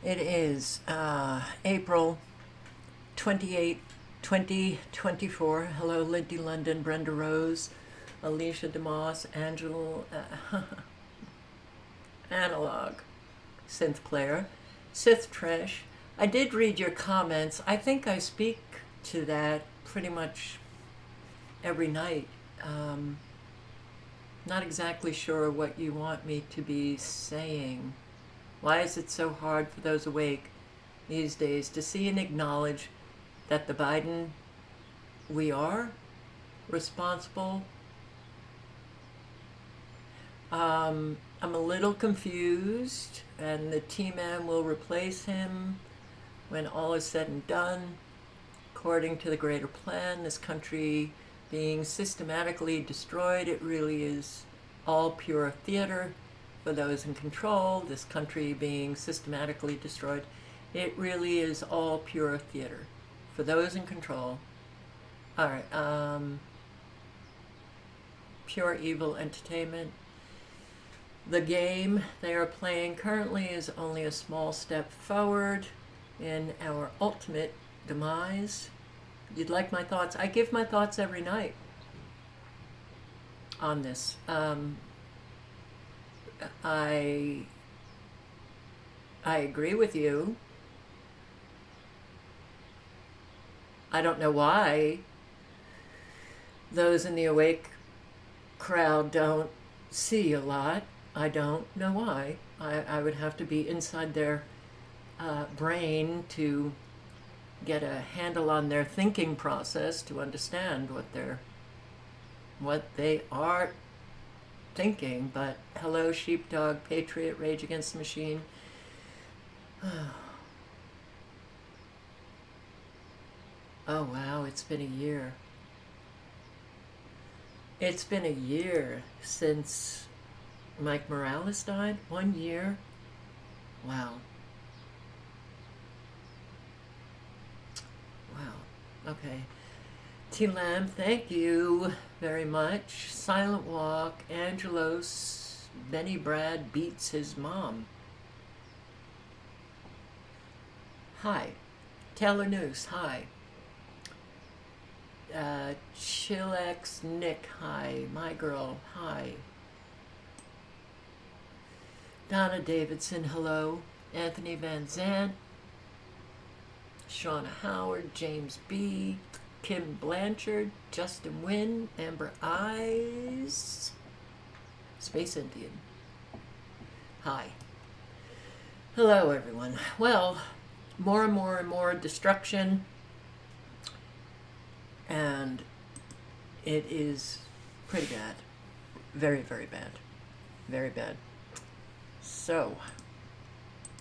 It is April 28, 2024. Hello, Lindy London, Brenda Rose, Alicia DeMoss, Angela, Analog, Synth Player, Sith Tresh. I did read your comments. I think I speak to that pretty much every night. Not exactly sure what you want me to be saying. Why is it so hard for those awake these days to see and acknowledge that the Biden, we are responsible? I'm a little confused, and the T-Man will replace him when all is said and done. According to the greater plan, this country being systematically destroyed, it really is all pure theater for those in control. This country being systematically destroyed, it really is all pure theater for those in control. All right, pure evil entertainment. The game they are playing currently is only a small step forward in our ultimate demise. You'd like my thoughts? I give my thoughts every night on this. I agree with you. I don't know why those in the awake crowd don't see a lot. I don't know why. I would have to be inside their brain to get a handle on their thinking process to understand what they are thinking. But hello, Sheepdog, Patriot, Rage Against the Machine. Oh wow, it's been a year. It's been a year since Mike Morales died. 1 year. Wow. Wow. Okay. T Lamb, thank you very much. Silent Walk, Angelos, Benny Brad beats his mom. Hi. Taylor Noose, hi. Chillax Nick, hi. My Girl, hi. Donna Davidson, hello. Anthony Van Zandt, Shauna Howard, James B., Kim Blanchard, Justin Wynn, Amber Eyes, Space Indian. Hi. Hello, everyone. Well, more and more and more destruction, and it is pretty bad. Very, very bad. Very bad. So,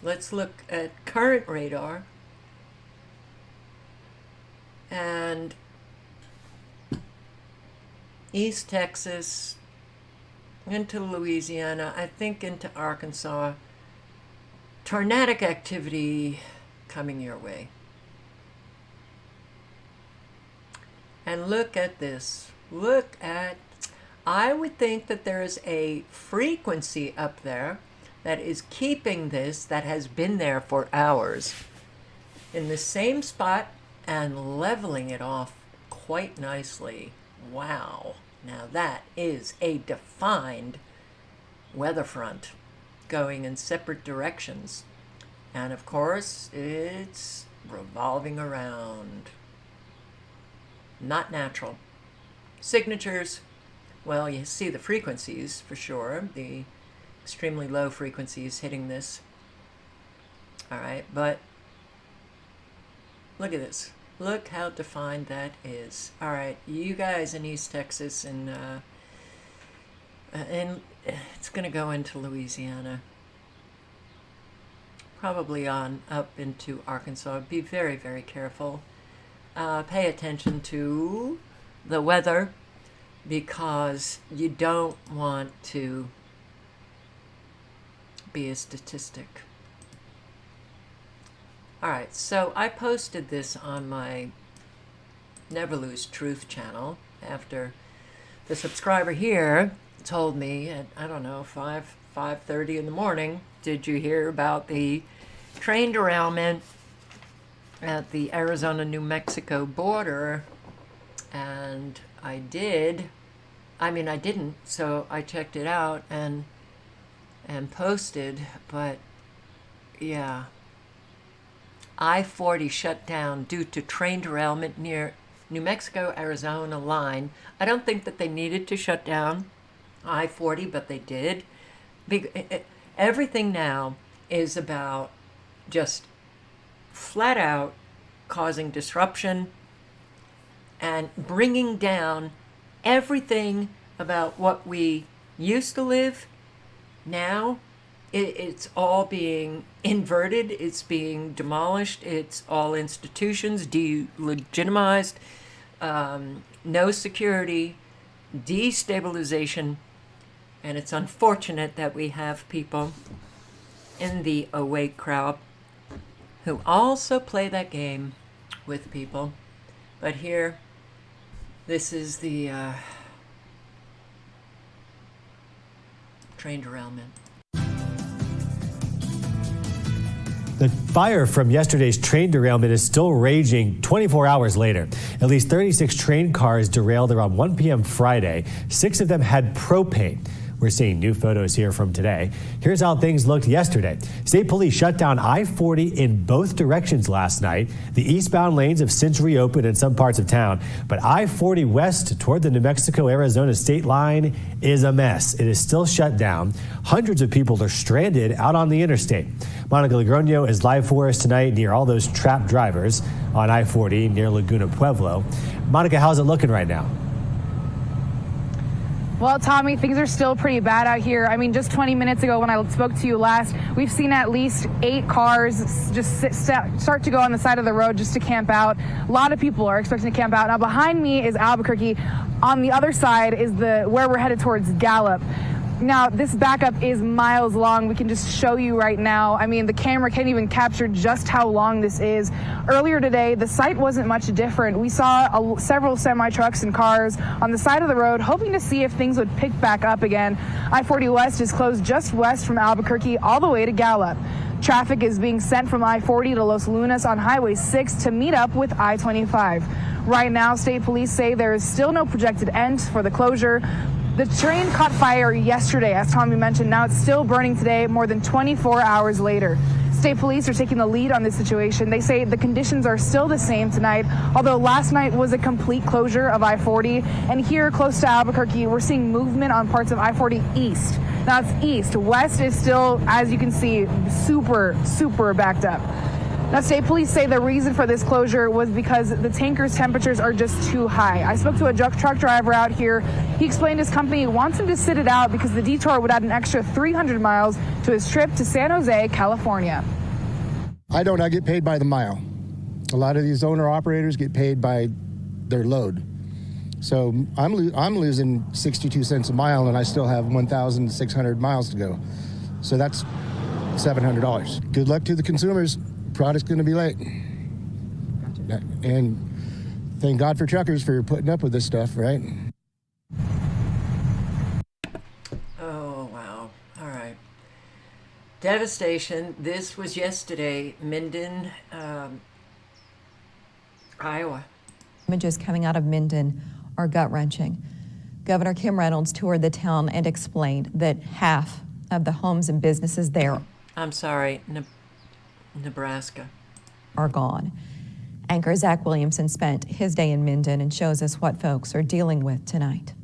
let's look at current radar. And East Texas, into Louisiana, I think into Arkansas. Tornadic activity coming your way. And look at this. Look at, I would think that there is a frequency up there that is keeping this, that has been there for hours, in the same spot and leveling it off quite nicely. Wow. Now that is a defined weather front going in separate directions. And of course, it's revolving around. Not natural. Signatures, well, you see the frequencies for sure, the extremely low frequencies hitting this. All right, but look at this. Look how defined that is. All right, you guys in East Texas, and it's going to go into Louisiana. Probably on up into Arkansas. Be very, very careful. Pay attention to the weather, because you don't want to be a statistic. Alright, so I posted this on my Never Lose Truth channel after the subscriber here told me at, I don't know, 5:30 in the morning, did you hear about the train derailment at the Arizona-New Mexico border, and I didn't, so I checked it out and posted, but yeah. I-40 shut down due to train derailment near New Mexico-Arizona line. I don't think that they needed to shut down I-40, but they did. Everything now is about just flat out causing disruption and bringing down everything about what we used to live. Now it's all being inverted, it's being demolished, it's all institutions delegitimized, no security, destabilization, and it's unfortunate that we have people in the awake crowd who also play that game with people. But here, this is the train derailment. The fire from yesterday's train derailment is still raging 24 hours later. At least 36 train cars derailed around 1 p.m. Friday. 6 of them had propane. We're seeing new photos here from today. Here's how things looked yesterday. State police shut down I-40 in both directions last night. The eastbound lanes have since reopened in some parts of town, but I-40 west toward the New Mexico-Arizona state line is a mess. It is still shut down. Hundreds of people are stranded out on the interstate. Monica Logroño is live for us tonight near all those trapped drivers on I-40 near Laguna Pueblo. Monica, how's it looking right now? Well, Tommy, things are still pretty bad out here. I mean, just 20 minutes ago when I spoke to you last, we've seen at least 8 cars just start to go on the side of the road just to camp out. A lot of people are expecting to camp out. Now, behind me is Albuquerque. On the other side is where we're headed towards Gallup. Now, this backup is miles long. We can just show you right now. I mean, the camera can't even capture just how long this is. Earlier today, the site wasn't much different. We saw several semi-trucks and cars on the side of the road, hoping to see if things would pick back up again. I-40 West is closed just west from Albuquerque all the way to Gallup. Traffic is being sent from I-40 to Los Lunas on Highway 6 to meet up with I-25. Right now, state police say there is still no projected end for the closure. The train caught fire yesterday, as Tommy mentioned. Now it's still burning today, more than 24 hours later. State police are taking the lead on this situation. They say the conditions are still the same tonight, although last night was a complete closure of I-40. And here close to Albuquerque, we're seeing movement on parts of I-40 east. Now it's east. West is still, as you can see, super, super backed up. Now, state police say the reason for this closure was because the tanker's temperatures are just too high. I spoke to a truck driver out here. He explained his company wants him to sit it out because the detour would add an extra 300 miles to his trip to San Jose, California. I get paid by the mile. A lot of these owner-operators get paid by their load. So I'm losing 62 cents a mile, and I still have 1,600 miles to go. So that's $700. Good luck to the consumers. Product's going to be late. And thank God for truckers for putting up with this stuff, right? Oh, wow. All right. Devastation. This was yesterday, Minden, Iowa. Images coming out of Minden are gut-wrenching. Governor Kim Reynolds toured the town and explained that half of the homes and businesses there Nebraska are gone. Anchor Zach Williamson spent his day in Minden and shows us what folks are dealing with tonight.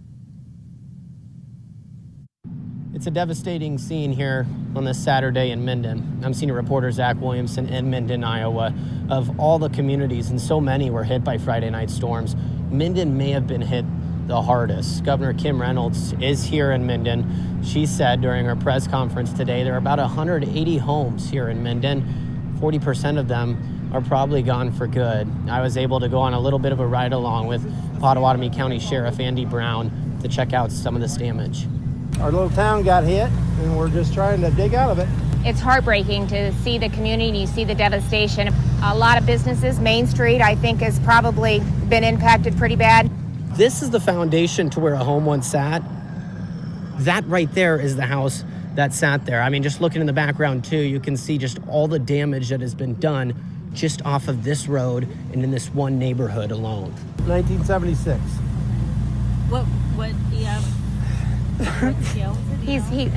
It's a devastating scene here on this Saturday in Minden. I'm senior reporter Zach Williamson in Minden, Iowa. Of all the communities, and so many were hit by Friday night storms, Minden may have been hit the hardest. Governor Kim Reynolds is here in Minden. She said during her press conference today there are about 180 homes here in Minden. 40% of them are probably gone for good. I was able to go on a little bit of a ride along with Pottawatomie County Sheriff Andy Brown to check out some of this damage. Our little town got hit, and we're just trying to dig out of it. It's heartbreaking to see the community, you see the devastation. A lot of businesses, Main Street, I think, has probably been impacted pretty bad. This is the foundation to where a home once sat. That right there is the house that sat there. I mean, just looking in the background too, you can see just all the damage that has been done just off of this road and in this one neighborhood alone. 1976. What yeah. What scale is it?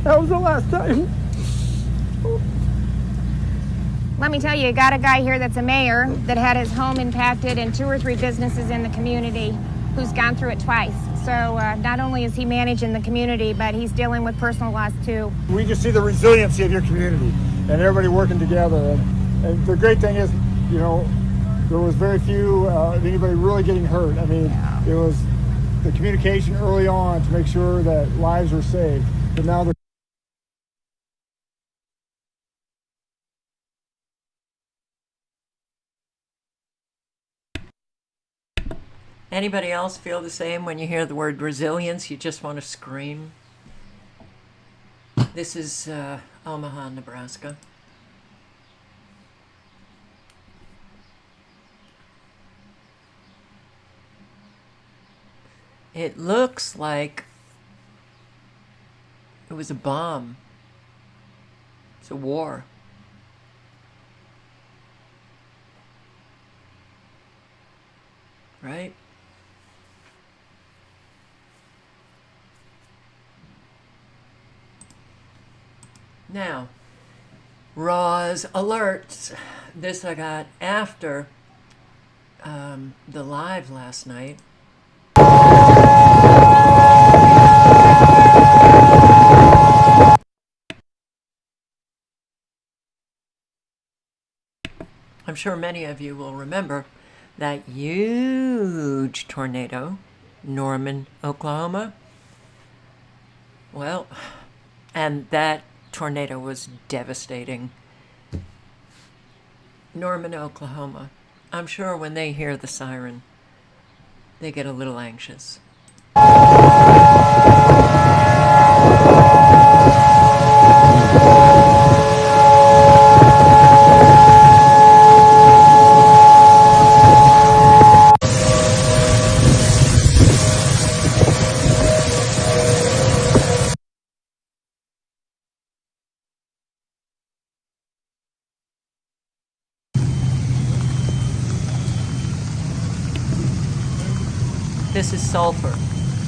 That was the last time. Let me tell you, got a guy here that's a mayor that had his home impacted and 2 or 3 businesses in the community who's gone through it twice. So not only is he managing the community, but he's dealing with personal loss too. We just see the resiliency of your community and everybody working together. And the great thing is, you know, there was very few anybody really getting hurt. I mean, it was the communication early on to make sure that lives were saved. But now they're Anybody else feel the same when you hear the word resilience? You just want to scream. This is Omaha, Nebraska. It looks like it was a bomb. It's a war. Right? Now, Raw's alerts. This I got after the live last night. I'm sure many of you will remember that huge tornado, Norman, Oklahoma. Well, and that tornado was devastating. Norman, Oklahoma. I'm sure when they hear the siren, they get a little anxious. This is Sulphur,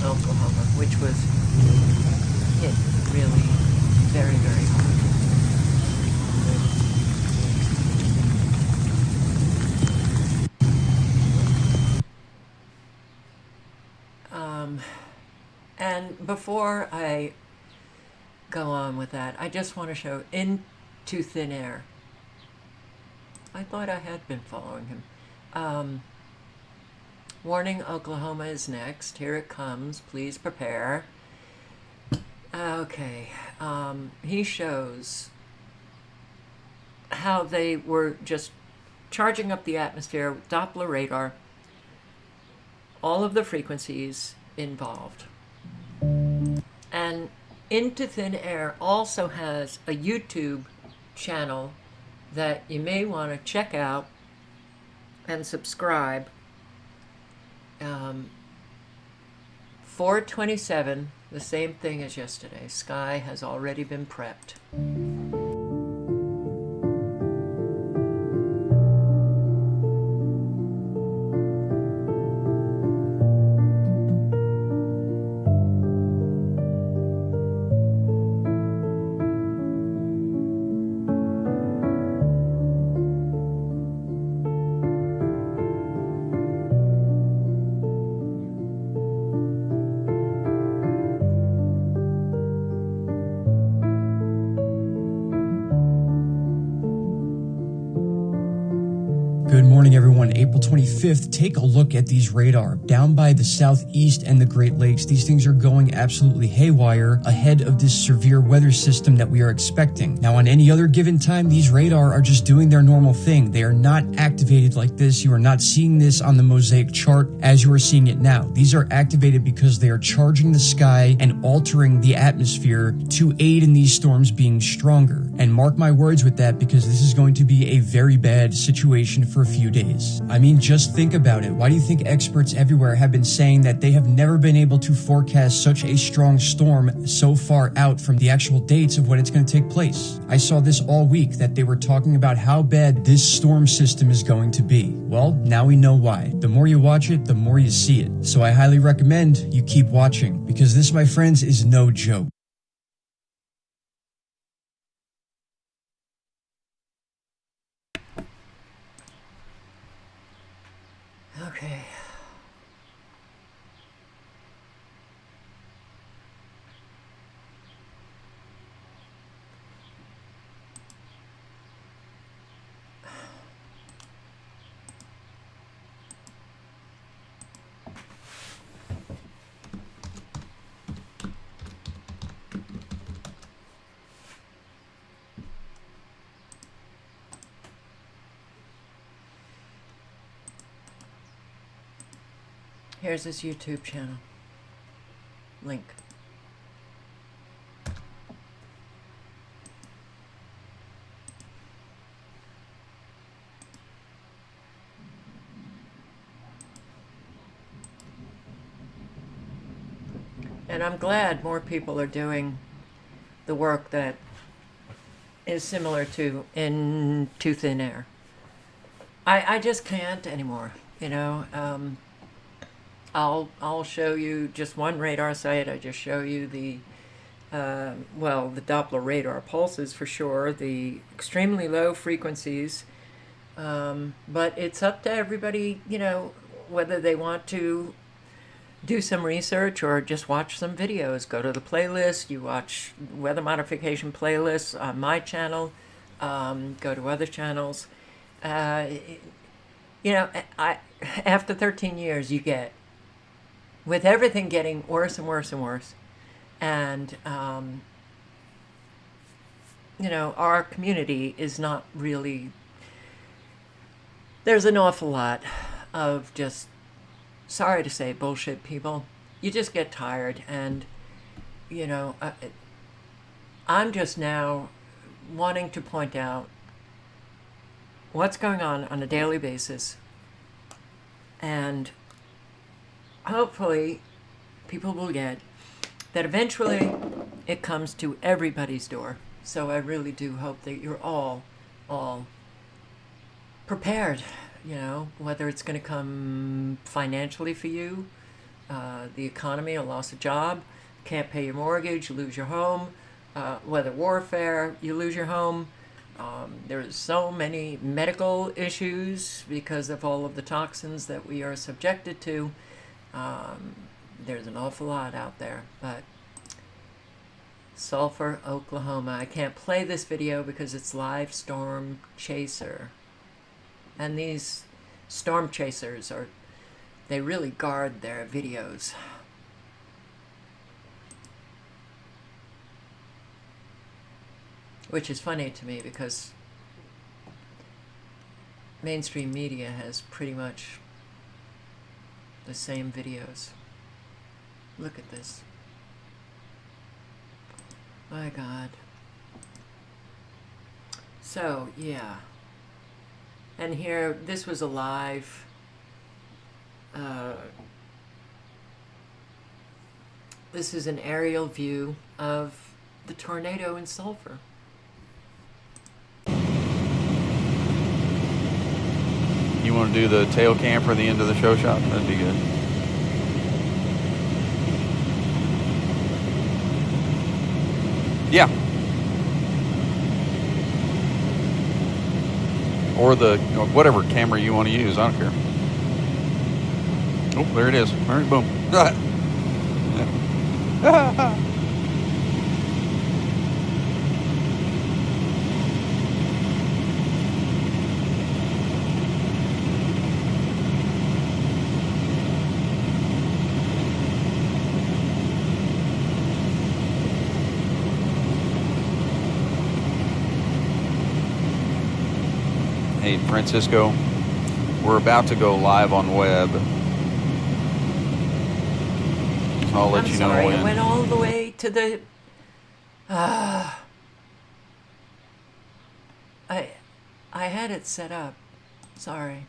Oklahoma, which was hit really very, very hard. And before I go on with that, I just want to show Into Thin Air. I thought I had been following him. Warning, Oklahoma is next. Here it comes. Please prepare. Okay. He shows how they were just charging up the atmosphere with Doppler radar, all of the frequencies involved. And Into Thin Air also has a YouTube channel that you may want to check out and subscribe. 427, the same thing as yesterday. Sky has already been prepped. Good morning, everyone. April 25th, take a look at these radar down by the southeast and the Great Lakes. These things are going absolutely haywire ahead of this severe weather system that we are expecting. Now, on any other given time, these radar are just doing their normal thing. They are not activated like this. You are not seeing this on the mosaic chart as you are seeing it now. These are activated because they are charging the sky and altering the atmosphere to aid in these storms being stronger. And mark my words with that, because this is going to be a very bad situation for for a few days. I mean, just think about it. Why do you think experts everywhere have been saying that they have never been able to forecast such a strong storm so far out from the actual dates of when it's going to take place? I saw this all week, that they were talking about how bad this storm system is going to be. Well, now we know why. The more you watch it, the more you see it. So I highly recommend you keep watching, because this, my friends, is no joke. Okay. Here's his YouTube channel. Link. And I'm glad more people are doing the work that is similar to Into Thin Air. I just can't anymore, you know. I'll show you just one radar site. I just show you the well, the Doppler radar pulses for sure, the extremely low frequencies, but it's up to everybody, you know, whether they want to do some research or just watch some videos. Go to the playlist, you watch weather modification playlists on my channel, go to other channels. You know, after 13 years, you get, with everything getting worse and worse and worse, and you know, our community is not really, there's an awful lot of just, sorry to say, bullshit people. You just get tired, and you know, I'm just now wanting to point out what's going on a daily basis, and hopefully people will get that eventually it comes to everybody's door. So I really do hope that you're all prepared, you know, whether it's going to come financially for you, the economy, a loss of job, can't pay your mortgage, you lose your home, weather warfare, you lose your home. There's so many medical issues because of all of the toxins that we are subjected to. There's an awful lot out there, but Sulphur, Oklahoma. I can't play this video because it's live storm chaser. And these storm chasers they really guard their videos. Which is funny to me because mainstream media has pretty much the same videos. Look at this. My God. So, yeah. And here, this was a live this is an aerial view of the tornado in Sulphur. You want to do the tail cam for the end of the show shot? That'd be good. Yeah. Or the whatever camera you want to use. I don't care. Oh, there it is. All right, boom. Hey, Francisco, we're about to go live on web. I'll let you know when. I went all the way to the... I had it set up Sorry.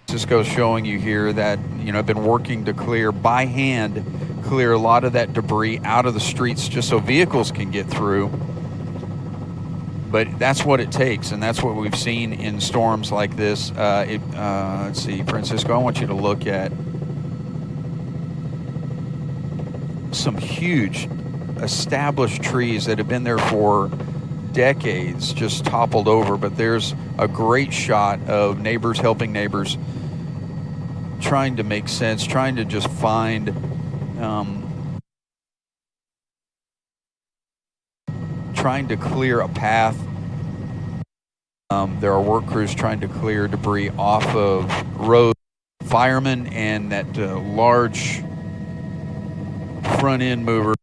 Cisco's showing you here that, I've been working to clear by hand, clear a lot of that debris out of the streets just so vehicles can get through. But that's what it takes, and that's what we've seen in storms like this. Let's see, Francisco, I want you to look at some huge established trees that have been there for decades just toppled over, but there's a great shot of neighbors helping neighbors, trying to make sense, trying to just find trying to clear a path. There are work crews trying to clear debris off of roads. Firemen and that large front end mover.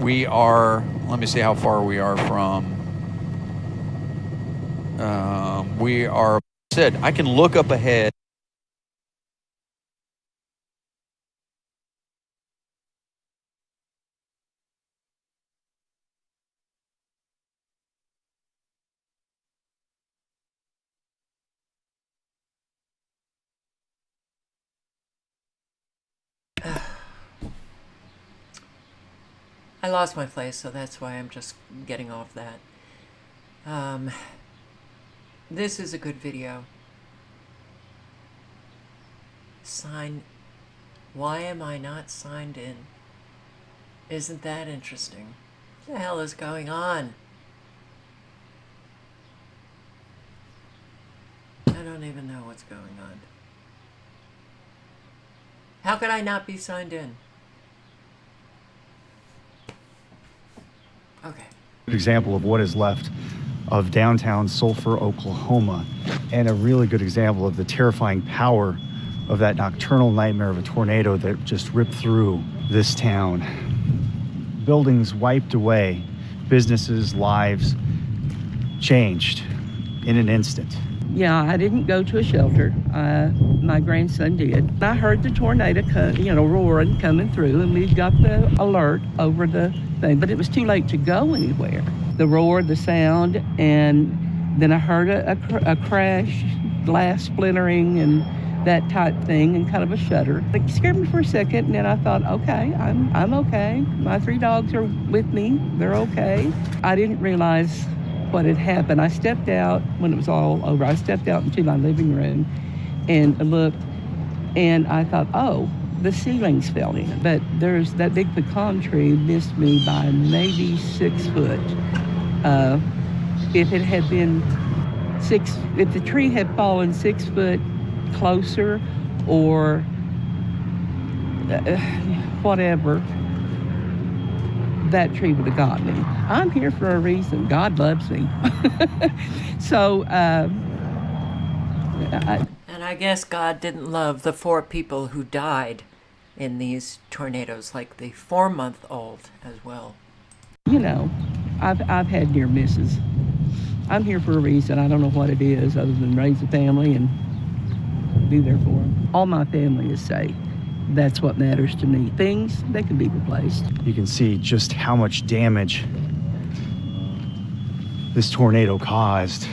We are, let me see how far we are from. I can look up ahead. I lost my place, so that's why I'm just getting off that. This is a good video. Why am I not signed in? Isn't that interesting? What the hell is going on? I don't even know what's going on. How could I not be signed in? Okay. Example of what is left of downtown Sulphur, Oklahoma, and a really good example of the terrifying power of that nocturnal nightmare of a tornado that just ripped through this town. Buildings wiped away, businesses, lives changed in an instant. Yeah, I didn't go to a shelter. My grandson did. I heard the tornado roaring, coming through, and we got the alert over the thing, but it was too late to go anywhere. The roar, the sound, and then I heard a crash, glass splintering, and that type thing, and kind of a shudder. It scared me for a second, and then I thought, okay, I'm okay. My 3 dogs are with me. They're okay. I didn't realize what had happened. I stepped out when it was all over. I stepped out into my living room and looked, and I thought, oh, the ceilings fell in. But there's that big pecan tree missed me by maybe 6 foot. If it had been if the tree had fallen 6 foot closer or whatever, that tree would have got me. I'm here for a reason. God loves me. So, and I guess God didn't love the 4 people who died in these tornadoes, like the 4-month-old as well. I've had near misses. I'm here for a reason. I don't know what it is other than raise a family and be there for them. All my family is safe. That's what matters to me. Things, they can be replaced. You can see just how much damage this tornado caused.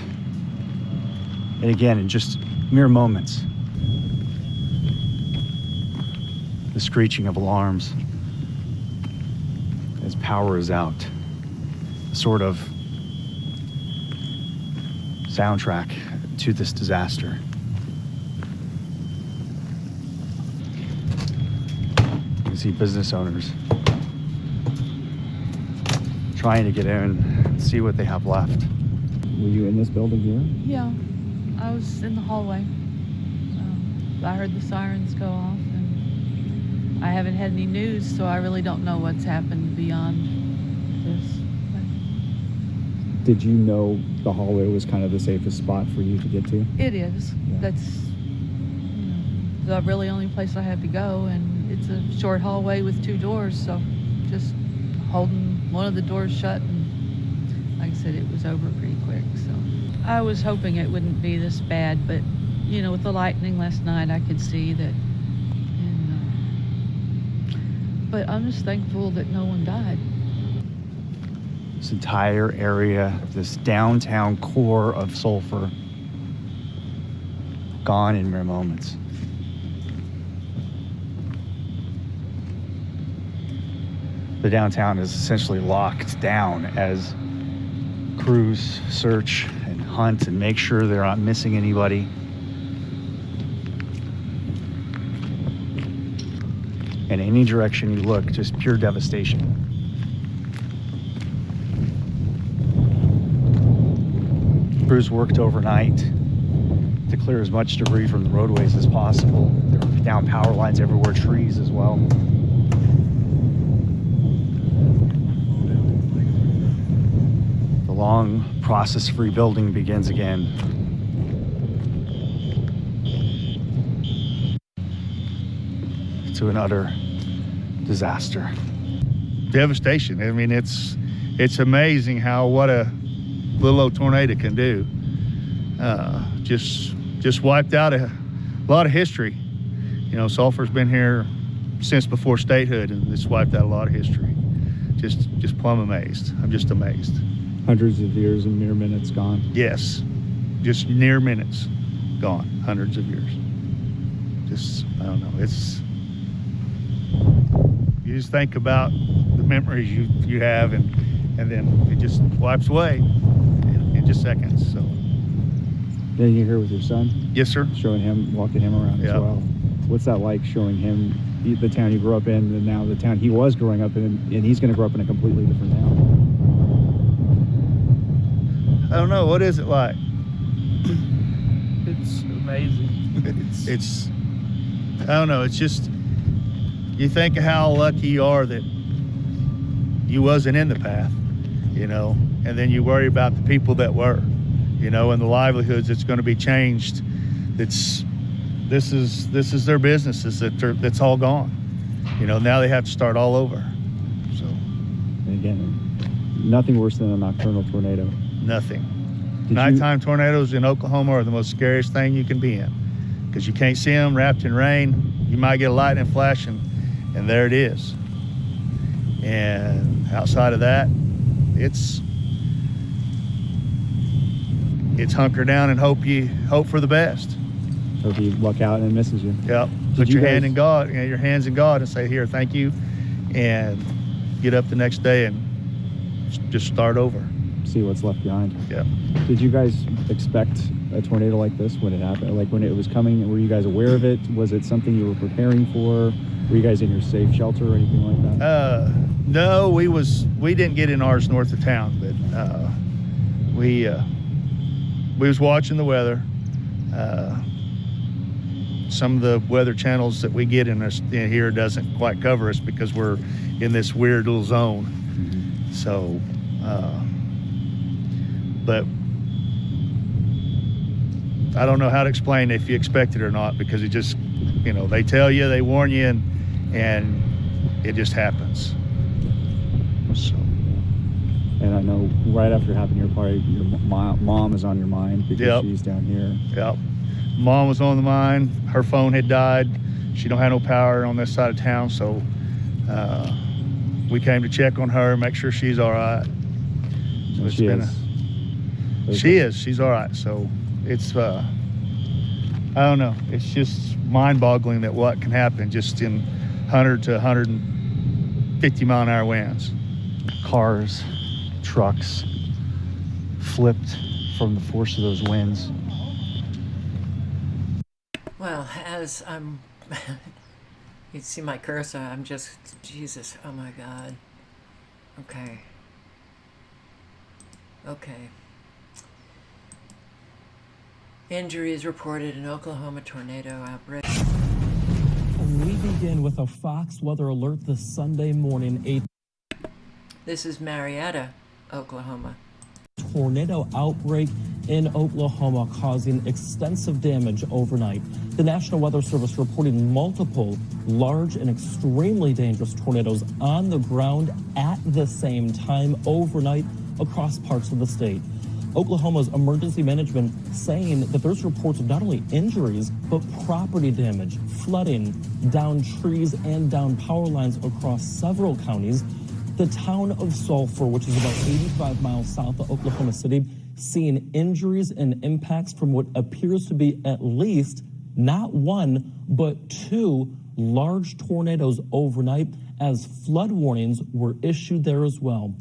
And again, in just mere moments, the screeching of alarms as power is out. A sort of soundtrack to this disaster. You can see business owners trying to get in and see what they have left. Were you in this building here? Yeah, I was in the hallway. I heard the sirens go off, and I haven't had any news, so I really don't know what's happened beyond this. Did you know the hallway was kind of the safest spot for you to get to? It is. Yeah. That's the really only place I had to go, and it's a short hallway with 2 doors, so just holding one of the doors shut, and like I said, it was over pretty quick. So I was hoping it wouldn't be this bad, but with the lightning last night, I could see that. But I'm just thankful that no one died. This entire area, this downtown core of Sulphur, gone in mere moments. The downtown is essentially locked down as crews search and hunt and make sure they're not missing anybody. In any direction you look, just pure devastation. Crews worked overnight to clear as much debris from the roadways as possible. There were down power lines everywhere, trees as well. The long process of rebuilding begins again. To an utter disaster. Devastation. I mean, it's amazing how what a little old tornado can do. Just wiped out a lot of history. You know, Sulphur's been here since before statehood, and it's wiped out a lot of history. Just plumb amazed. I'm just amazed. Hundreds of years in mere minutes gone. Yes, just near minutes gone. Hundreds of years. Just, I don't know. You just think about the memories you have, and then it just wipes away in just seconds. So. Then you're here with your son? Yes, sir. Showing him, walking him around as well. What's that like, showing him the town you grew up in and now the town he was growing up in, and he's going to grow up in a completely different town? I don't know. What is it like? It's amazing. It's I don't know. It's just, you think of how lucky you are that you wasn't in the path, you know, and then you worry about the people that were, you know, and the livelihoods that's going to be changed. This is their businesses that's all gone. You know, now they have to start all over. So. And again, nothing worse than a nocturnal tornado. Nothing. Nighttime tornadoes in Oklahoma are the most scariest thing you can be in, because you can't see them wrapped in rain. You might get a lightning flash, and there it is. And outside of that, it's hunker down and hope for the best. Hope you luck out and it misses you. Yep. Put your hand in God, your hands in God, and say, "Here, thank you," and get up the next day and just start over. See what's left behind. Yeah. Did you guys expect a tornado like this when it happened? Like when it was coming, were you guys aware of it? Was it something you were preparing for? Were you guys in your safe shelter or anything like that? No, we didn't get in ours north of town, but we was watching the weather. Some of the weather channels that we get in here doesn't quite cover us because we're in this weird little zone. Mm-hmm. So, but I don't know how to explain if you expect it or not, because it just, you know, they tell you, they warn you, and it just happens. So. And I know right after it happened, your mom is on your mind because she's down here. Yep. Mom was on the mind. Her phone had died. She don't have no power on this side of town, so we came to check on her, make sure she's all right. So she is. She's all right. So it's I don't know. It's just mind-boggling that what can happen just in 100 to 150 mile an hour winds. Cars, trucks flipped from the force of those winds. Well, as I'm, you see my cursor, I'm just, Jesus, oh my God. Okay. Injuries reported in Oklahoma tornado outbreak. We begin with a Fox weather alert this Sunday morning. This is Marietta, Oklahoma. Tornado outbreak in Oklahoma causing extensive damage overnight. The National Weather Service reporting multiple large and extremely dangerous tornadoes on the ground at the same time overnight across parts of the state. Oklahoma's emergency management saying that there's reports of not only injuries, but property damage, flooding, down trees and down power lines across several counties. The town of Sulphur, which is about 85 miles south of Oklahoma City, seeing injuries and impacts from what appears to be at least not one, but two large tornadoes overnight, as flood warnings were issued there as well.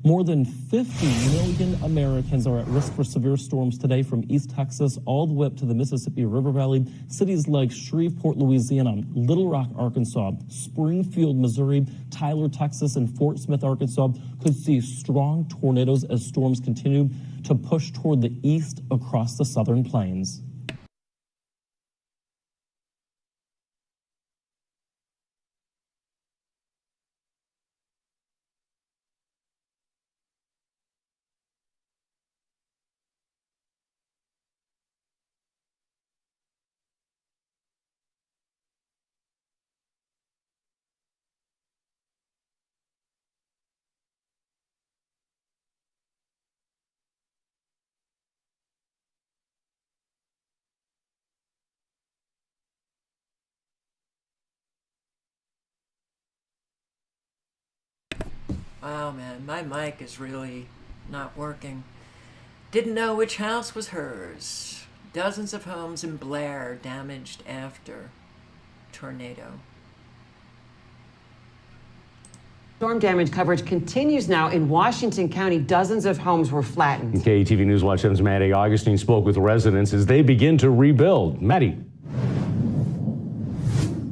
More than 50 million Americans are at risk for severe storms today, from East Texas all the way up to the Mississippi River Valley. Cities like Shreveport, Louisiana, Little Rock, Arkansas, Springfield, Missouri, Tyler, Texas, and Fort Smith, Arkansas could see strong tornadoes as storms continue to push toward the east across the southern plains. Wow, man, my mic is really not working. Didn't know which house was hers. Dozens of homes in Blair damaged after tornado. Storm damage coverage continues now in Washington County. Dozens of homes were flattened. KETV News Watch 7's Maddie Augustine spoke with residents as they begin to rebuild. Maddie.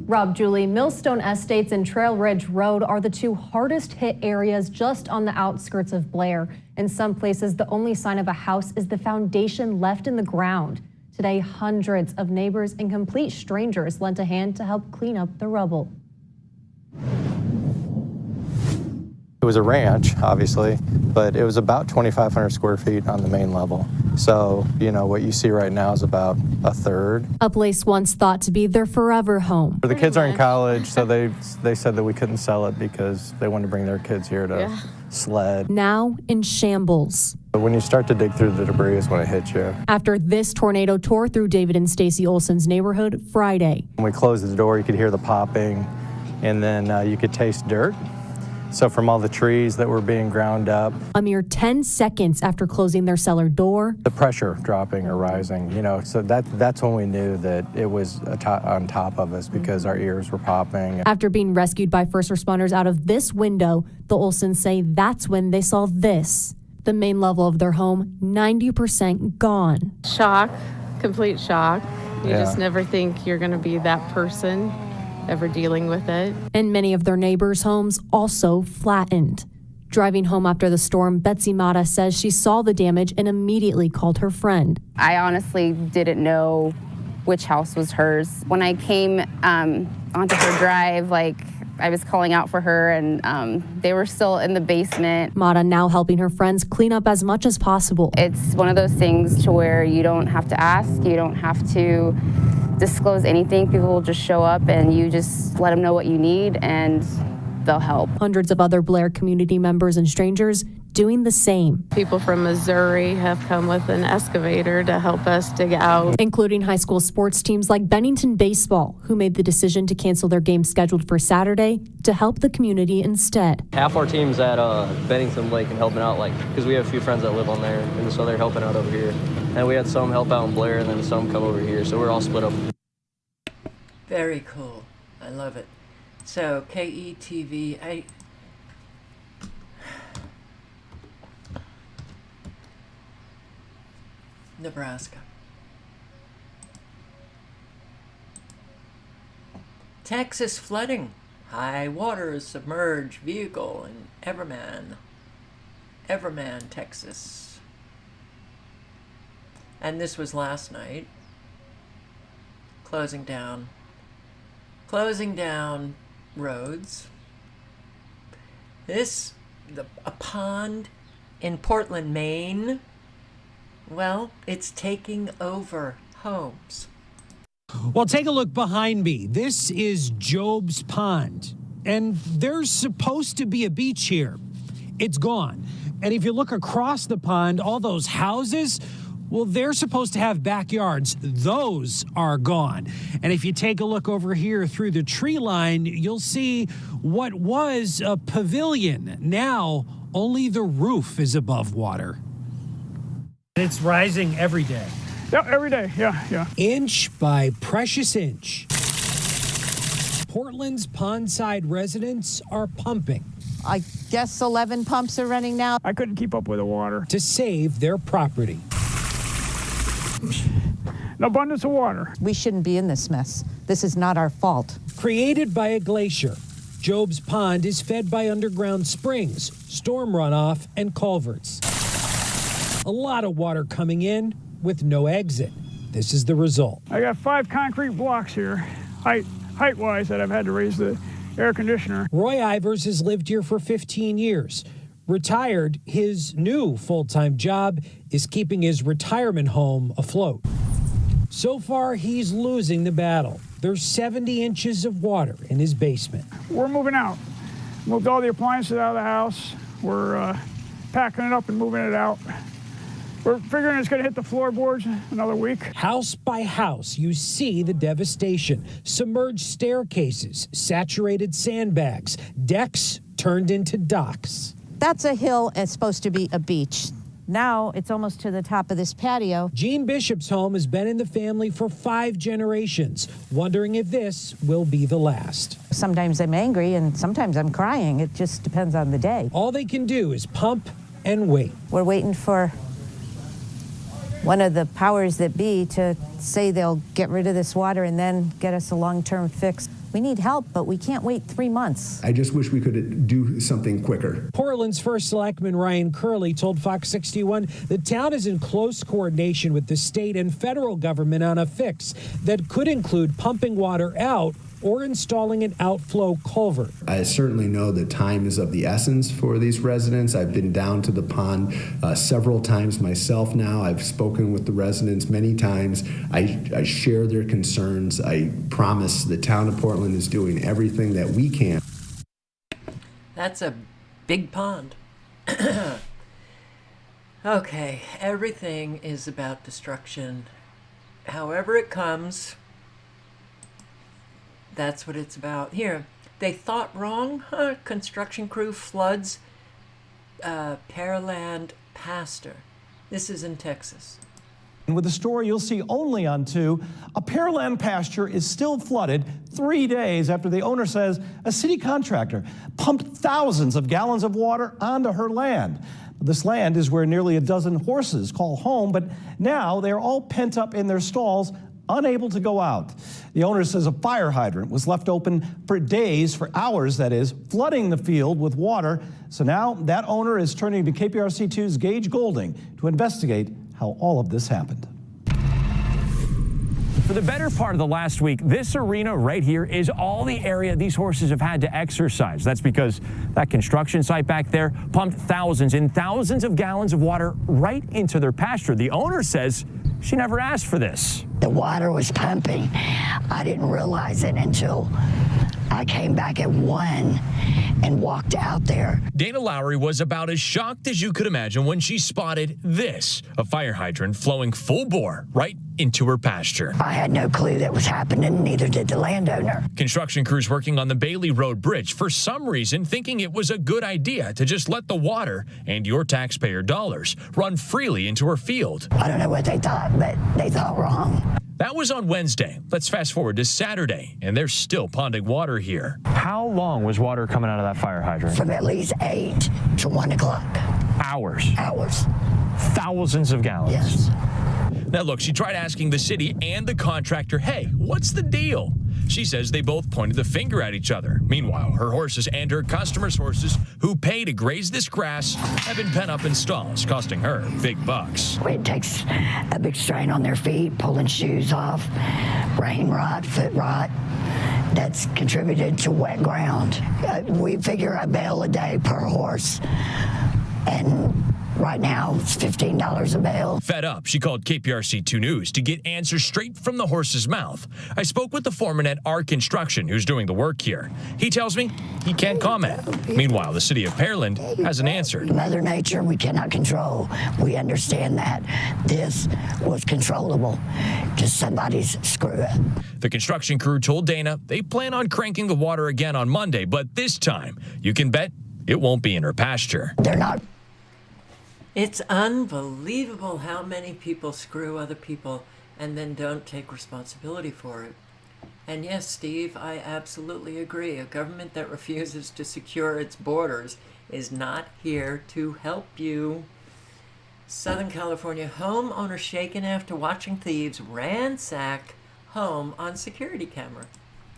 Rob, Julie, Millstone Estates and Trail Ridge Road are the two hardest hit areas just on the outskirts of Blair. In some places, the only sign of a house is the foundation left in the ground. Today, hundreds of neighbors and complete strangers lent a hand to help clean up the rubble. It was a ranch, obviously, but it was about 2,500 square feet on the main level. So, you know, what you see right now is about a third. A place once thought to be their forever home. The kids are in college, so they said that we couldn't sell it because they wanted to bring their kids here to sled. Now in shambles. But when you start to dig through the debris is when it hits you. After this tornado tore through David and Stacy Olson's neighborhood Friday. When we closed the door, you could hear the popping, and then you could taste dirt. So from all the trees that were being ground up. A mere 10 seconds after closing their cellar door. The pressure dropping or rising, you know, so that's when we knew that it was on top of us because our ears were popping. After being rescued by first responders out of this window, the Olsons say that's when they saw this. The main level of their home, 90% gone. Shock, complete shock. You Yeah. just never think you're going to be that person ever dealing with it. And many of their neighbors' homes also flattened. Driving home after the storm, Betsy Mata says she saw the damage and immediately called her friend. I honestly didn't know which house was hers. When I came onto her drive, I was calling out for her, and they were still in the basement. Mata now helping her friends clean up as much as possible. It's one of those things to where you don't have to ask, you don't have to disclose anything. People will just show up and you just let them know what you need and they'll help. Hundreds of other Blair community members and strangers doing the same. People from Missouri have come with an excavator to help us dig out. Including high school sports teams like Bennington Baseball, who made the decision to cancel their game scheduled for Saturday to help the community instead. Half our team's at Bennington Lake and helping out, because we have a few friends that live on there, and so they're helping out over here. And we had some help out in Blair, and then some come over here, so we're all split up. Very cool. I love it. So, KETV, Nebraska. Texas flooding. High waters submerge vehicle in Everman, Texas. And this was last night. Closing down roads. A pond in Portland, Maine. Well, it's taking over homes. Well, take a look behind me. This is Job's Pond, and there's supposed to be a beach here. It's gone. And if you look across the pond, all those houses, well, they're supposed to have backyards. Those are gone. And if you take a look over here through the tree line, you'll see what was a pavilion. Now, only the roof is above water. It's rising every day. Yeah, every day. Yeah. Inch by precious inch. Portland's Pondside residents are pumping. I guess 11 pumps are running now. I couldn't keep up with the water. To save their property. An abundance of water. We shouldn't be in this mess. This is not our fault. Created by a glacier, Job's Pond is fed by underground springs, storm runoff, and culverts. A lot of water coming in with no exit. This is the result. I got 5 concrete blocks here, height-wise, that I've had to raise the air conditioner. Roy Ivers has lived here for 15 years. Retired, his new full-time job is keeping his retirement home afloat. So far, he's losing the battle. There's 70 inches of water in his basement. We're moving out. Moved all the appliances out of the house. We're packing it up and moving it out. We're figuring it's going to hit the floorboards another week. House by house, you see the devastation. Submerged staircases, saturated sandbags, decks turned into docks. That's a hill. It's supposed to be a beach. Now it's almost to the top of this patio. Jean Bishop's home has been in the family for 5 generations, wondering if this will be the last. Sometimes I'm angry and sometimes I'm crying. It just depends on the day. All they can do is pump and wait. We're waiting for one of the powers that be to say they'll get rid of this water and then get us a long-term fix. We need help, but we can't wait 3 months. I just wish we could do something quicker. Portland's first selectman, Ryan Curley, told Fox 61 the town is in close coordination with the state and federal government on a fix that could include pumping water out or installing an outflow culvert. I certainly know that time is of the essence for these residents. I've been down to the pond several times myself now. I've spoken with the residents many times. I share their concerns. I promise the town of Portland is doing everything that we can. That's a big pond. Okay, everything is about destruction. However it comes, that's what it's about. Here, they thought wrong. Construction crew floods Pearland pasture. This is in Texas. And with the story you'll see only on 2, a Pearland pasture is still flooded 3 days after the owner says a city contractor pumped thousands of gallons of water onto her land. This land is where nearly a dozen horses call home, but now they're all pent up in their stalls, unable to go out. The owner says a fire hydrant was left open for days, for hours that is, flooding the field with water. So now that owner is turning to KPRC2's Gage Golding to investigate how all of this happened. For the better part of the last week, this arena right here is all the area these horses have had to exercise. That's because that construction site back there pumped thousands and thousands of gallons of water right into their pasture. The owner says she never asked for this. The water was pumping. I didn't realize it until I came back at 1 and walked out there. Dana Lowry was about as shocked as you could imagine when she spotted this, a fire hydrant flowing full bore right into her pasture. I had no clue that was happening, neither did the landowner. Construction crews working on the Bailey Road Bridge for some reason thinking it was a good idea to just let the water and your taxpayer dollars run freely into her field. I don't know what they thought, but they thought wrong. That was on Wednesday. Let's fast forward to Saturday, and they're still ponding water here. How long was water coming out of that fire hydrant? From at least 8 to 1 o'clock. Hours. Hours. Thousands of gallons. Yes. Now look, she tried asking the city and the contractor, hey, what's the deal? She says they both pointed the finger at each other. Meanwhile, her horses and her customers' horses who pay to graze this grass have been pent up in stalls, costing her big bucks. It takes a big strain on their feet, pulling shoes off, brain rot, foot rot. That's contributed to wet ground. We figure a bale a day per horse. And right now, it's $15 a bale. Fed up, she called KPRC2 News to get answers straight from the horse's mouth. I spoke with the foreman at R Construction who's doing the work here. He tells me he can't comment. Meanwhile, the city of Pearland hasn't answered. Mother Nature, we cannot control. We understand that. This was controllable. Just somebody's screw up. The construction crew told Dana they plan on cranking the water again on Monday, but this time, you can bet it won't be in her pasture. They're not. It's unbelievable how many people screw other people and then don't take responsibility for it. And yes, Steve, I absolutely agree. A government that refuses to secure its borders is not here to help you. Southern California homeowner shaken after watching thieves ransack home on security camera.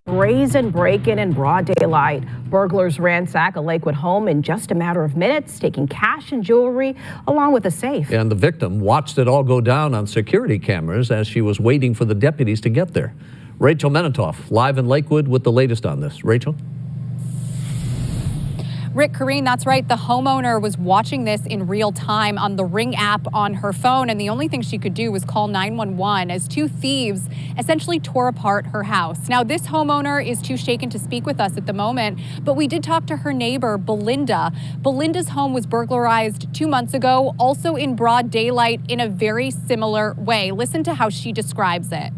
Brazen break-in in broad daylight. Burglars ransack a Lakewood home in just a matter of minutes, taking cash and jewelry along with a safe. And the victim watched it all go down on security cameras as she was waiting for the deputies to get there. Rachel Menitoff, live in Lakewood with the latest on this. Rachel? Rick, Karine, that's right. The homeowner was watching this in real time on the Ring app on her phone, and the only thing she could do was call 911 as two thieves essentially tore apart her house. Now, this homeowner is too shaken to speak with us at the moment, but we did talk to her neighbor, Belinda. Belinda's home was burglarized 2 months ago, also in broad daylight in a very similar way. Listen to how she describes it.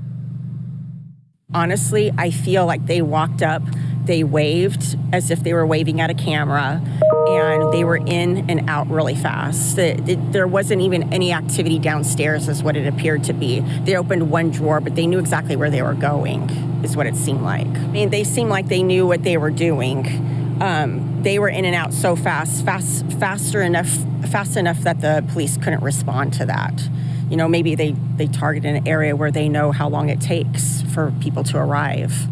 Honestly, I feel like they walked up, they waved as if they were waving at a camera, and they were in and out really fast. There wasn't even any activity downstairs is what it appeared to be. They opened one drawer, but they knew exactly where they were going, is what it seemed like. I mean, they seemed like they knew what they were doing. They were in and out so fast enough that the police couldn't respond to that. You know, maybe they target an area where they know how long it takes for people to arrive.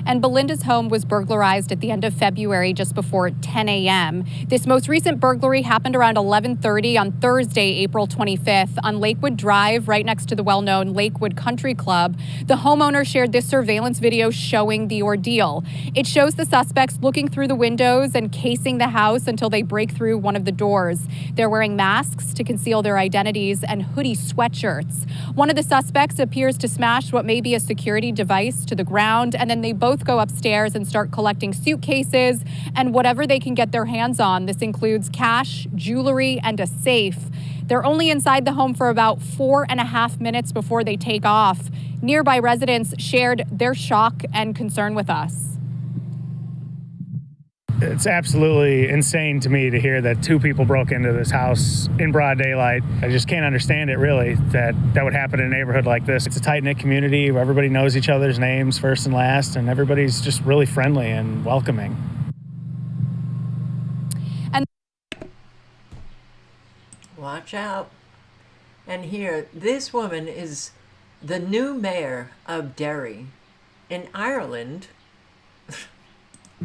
And Belinda's home was burglarized at the end of February, just before 10 a.m. This most recent burglary happened around 11:30 on Thursday, April 25th, on Lakewood Drive, right next to the well-known Lakewood Country Club. The homeowner shared this surveillance video showing the ordeal. It shows the suspects looking through the windows and casing the house until they break through one of the doors. They're wearing masks to conceal their identities and hoodie sweatshirts. One of the suspects appears to smash what may be a security device to the ground, and then they both go upstairs and start collecting suitcases and whatever they can get their hands on. This includes cash, jewelry, and a safe. They're only inside the home for about 4.5 minutes before they take off. Nearby residents shared their shock and concern with us. It's absolutely insane to me to hear that two people broke into this house in broad daylight. I just can't understand it, really, that would happen in a neighborhood like this. It's a tight-knit community where everybody knows each other's names first and last, and everybody's just really friendly and welcoming. And watch out. And here, this woman is the new mayor of Derry in Ireland.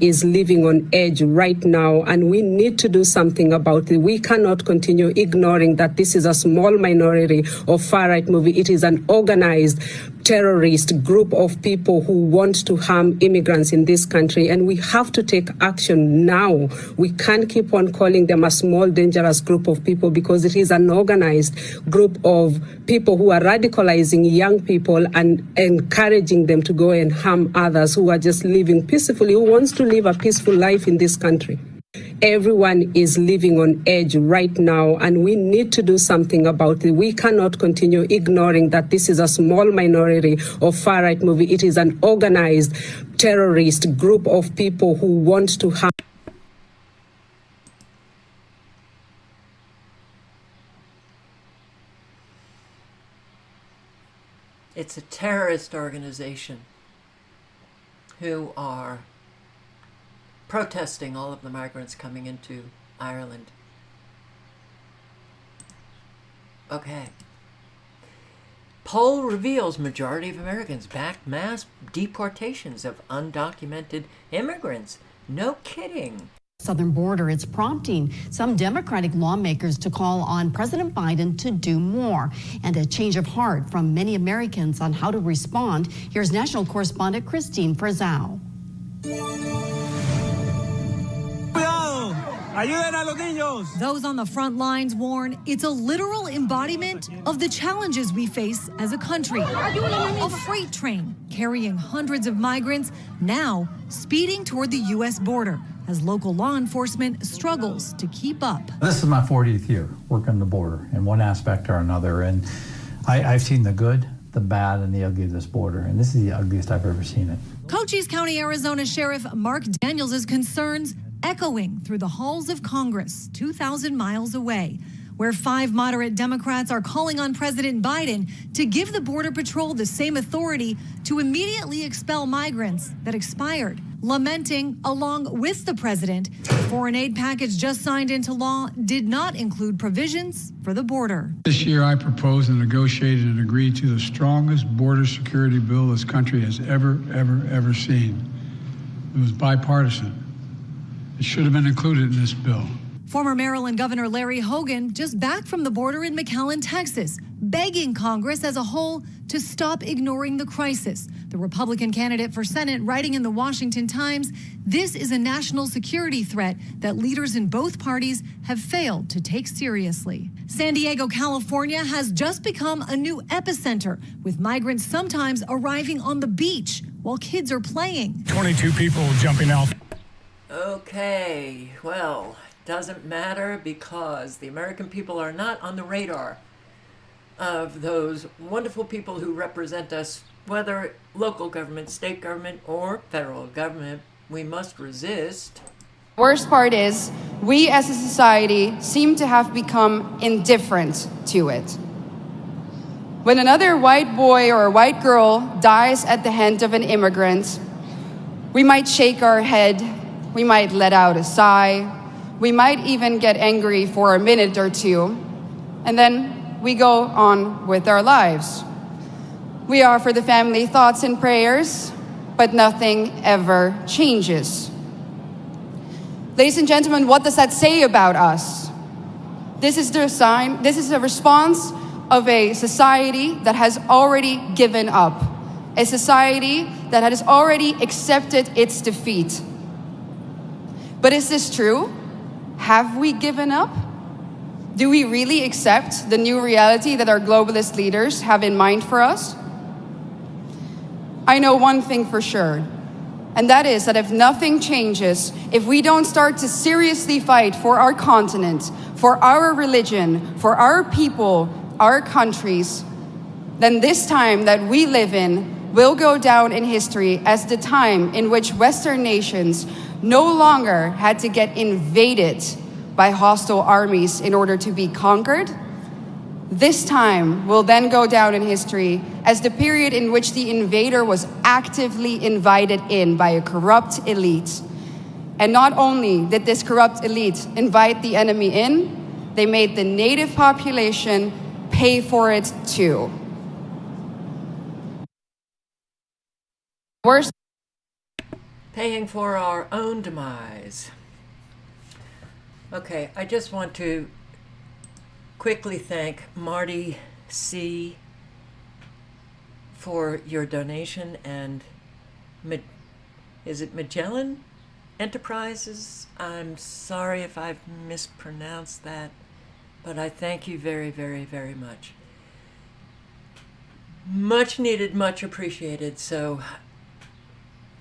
Is living on edge right now, and we need to do something about it. We cannot continue ignoring that this is a small minority of far-right movement. It is an organized terrorist group of people who want to harm immigrants in this country, and we have to take action now. We can't keep on calling them a small, dangerous group of people, because it is an organized group of people who are radicalizing young people and encouraging them to go and harm others who are just living peacefully, who wants to live a peaceful life in this country. Everyone is living on edge right now, and we need to do something about it. We cannot continue ignoring that this is a small minority of far-right movement. It is an organized terrorist group of people who want to harm. It's a terrorist organization who are protesting all of the migrants coming into Ireland. Okay. Poll reveals majority of Americans back mass deportations of undocumented immigrants. No kidding. Southern border, it's prompting some Democratic lawmakers to call on President Biden to do more, and a change of heart from many Americans on how to respond. Here's national correspondent Christine Frazao. Those on the front lines warn it's a literal embodiment of the challenges we face as a country. A freight train carrying hundreds of migrants now speeding toward the U.S. border as local law enforcement struggles to keep up. This is my 40th year working the border in one aspect or another, and I've seen the good, the bad, and the ugly of this border, and this is the ugliest I've ever seen it. Cochise County, Arizona Sheriff Mark Daniels' concerns echoing through the halls of Congress 2,000 miles away, where 5 moderate Democrats are calling on President Biden to give the Border Patrol the same authority to immediately expel migrants that expired, lamenting, along with the president, the foreign aid package just signed into law did not include provisions for the border. This year, I proposed and negotiated and agreed to the strongest border security bill this country has ever seen. It was bipartisan. It should have been included in this bill. Former Maryland Governor Larry Hogan just back from the border in McAllen, Texas, begging Congress as a whole to stop ignoring the crisis. The Republican candidate for Senate writing in the Washington Times, this is a national security threat that leaders in both parties have failed to take seriously. San Diego, California has just become a new epicenter, with migrants sometimes arriving on the beach while kids are playing. 22 people jumping out. Okay, well, doesn't matter because the American people are not on the radar of those wonderful people who represent us, whether local government, state government, or federal government. We must resist. Worst part is, we as a society seem to have become indifferent to it. When another white boy or a white girl dies at the hand of an immigrant, we might shake our head, we might let out a sigh, we might even get angry for a minute or two, and then we go on with our lives. We offer the family thoughts and prayers, but nothing ever changes. Ladies and gentlemen, what does that say about us? This is a response of a society that has already given up, a society that has already accepted its defeat. But is this true? Have we given up? Do we really accept the new reality that our globalist leaders have in mind for us? I know one thing for sure, and that is that if nothing changes, if we don't start to seriously fight for our continent, for our religion, for our people, our countries, then this time that we live in will go down in history as the time in which Western nations no longer had to get invaded by hostile armies in order to be conquered. This time will then go down in history as the period in which the invader was actively invited in by a corrupt elite. And not only did this corrupt elite invite the enemy in, they made the native population pay for it too. Worse. Paying for our own demise. Okay, I just want to quickly thank Marty C. for your donation, and is it Magellan Enterprises? I'm sorry if I've mispronounced that, but I thank you very, very, very much. Much needed, much appreciated. So,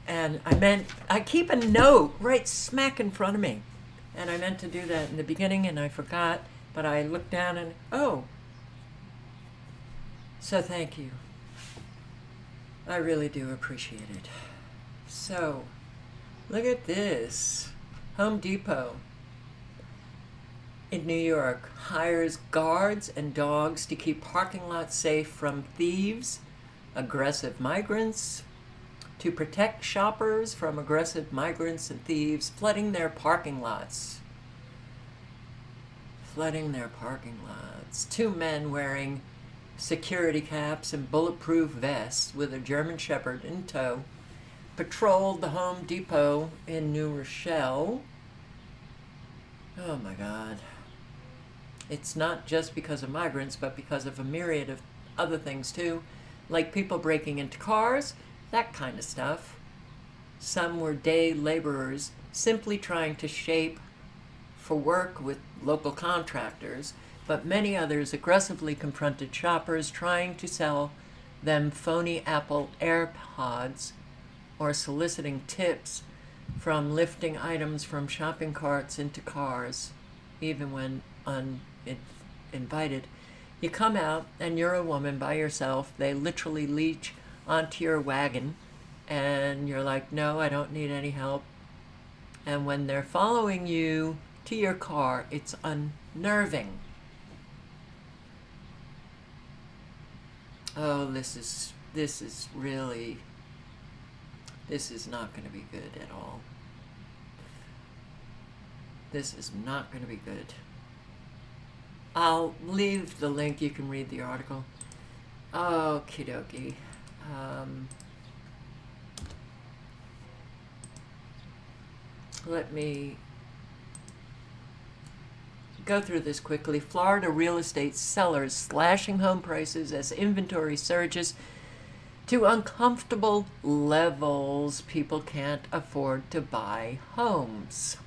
and I keep a note right smack in front of me, and I meant to do that in the beginning and I forgot, but I looked down and, oh, so thank you. I really do appreciate it. So, look at this. Home Depot in New York hires guards and dogs to keep parking lots safe from thieves, aggressive migrants, to protect shoppers from aggressive migrants and thieves flooding their parking lots. Flooding their parking lots. 2 men wearing security caps and bulletproof vests with a German Shepherd in tow patrolled the Home Depot in New Rochelle. Oh my God. It's not just because of migrants, but because of a myriad of other things too, like people breaking into cars, that kind of stuff. Some were day laborers simply trying to shape for work with local contractors, but many others aggressively confronted shoppers trying to sell them phony Apple AirPods or soliciting tips from lifting items from shopping carts into cars, even when uninvited. You come out and you're a woman by yourself. They literally leech onto your wagon and you're like, no, I don't need any help. And when they're following you to your car, it's unnerving. Oh, this is really, this is not going to be good at all. This is not going to be good. I'll leave the link. You can read the article. Okie dokie. Let me go through this quickly. Florida real estate sellers slashing home prices as inventory surges to uncomfortable levels. People can't afford to buy homes.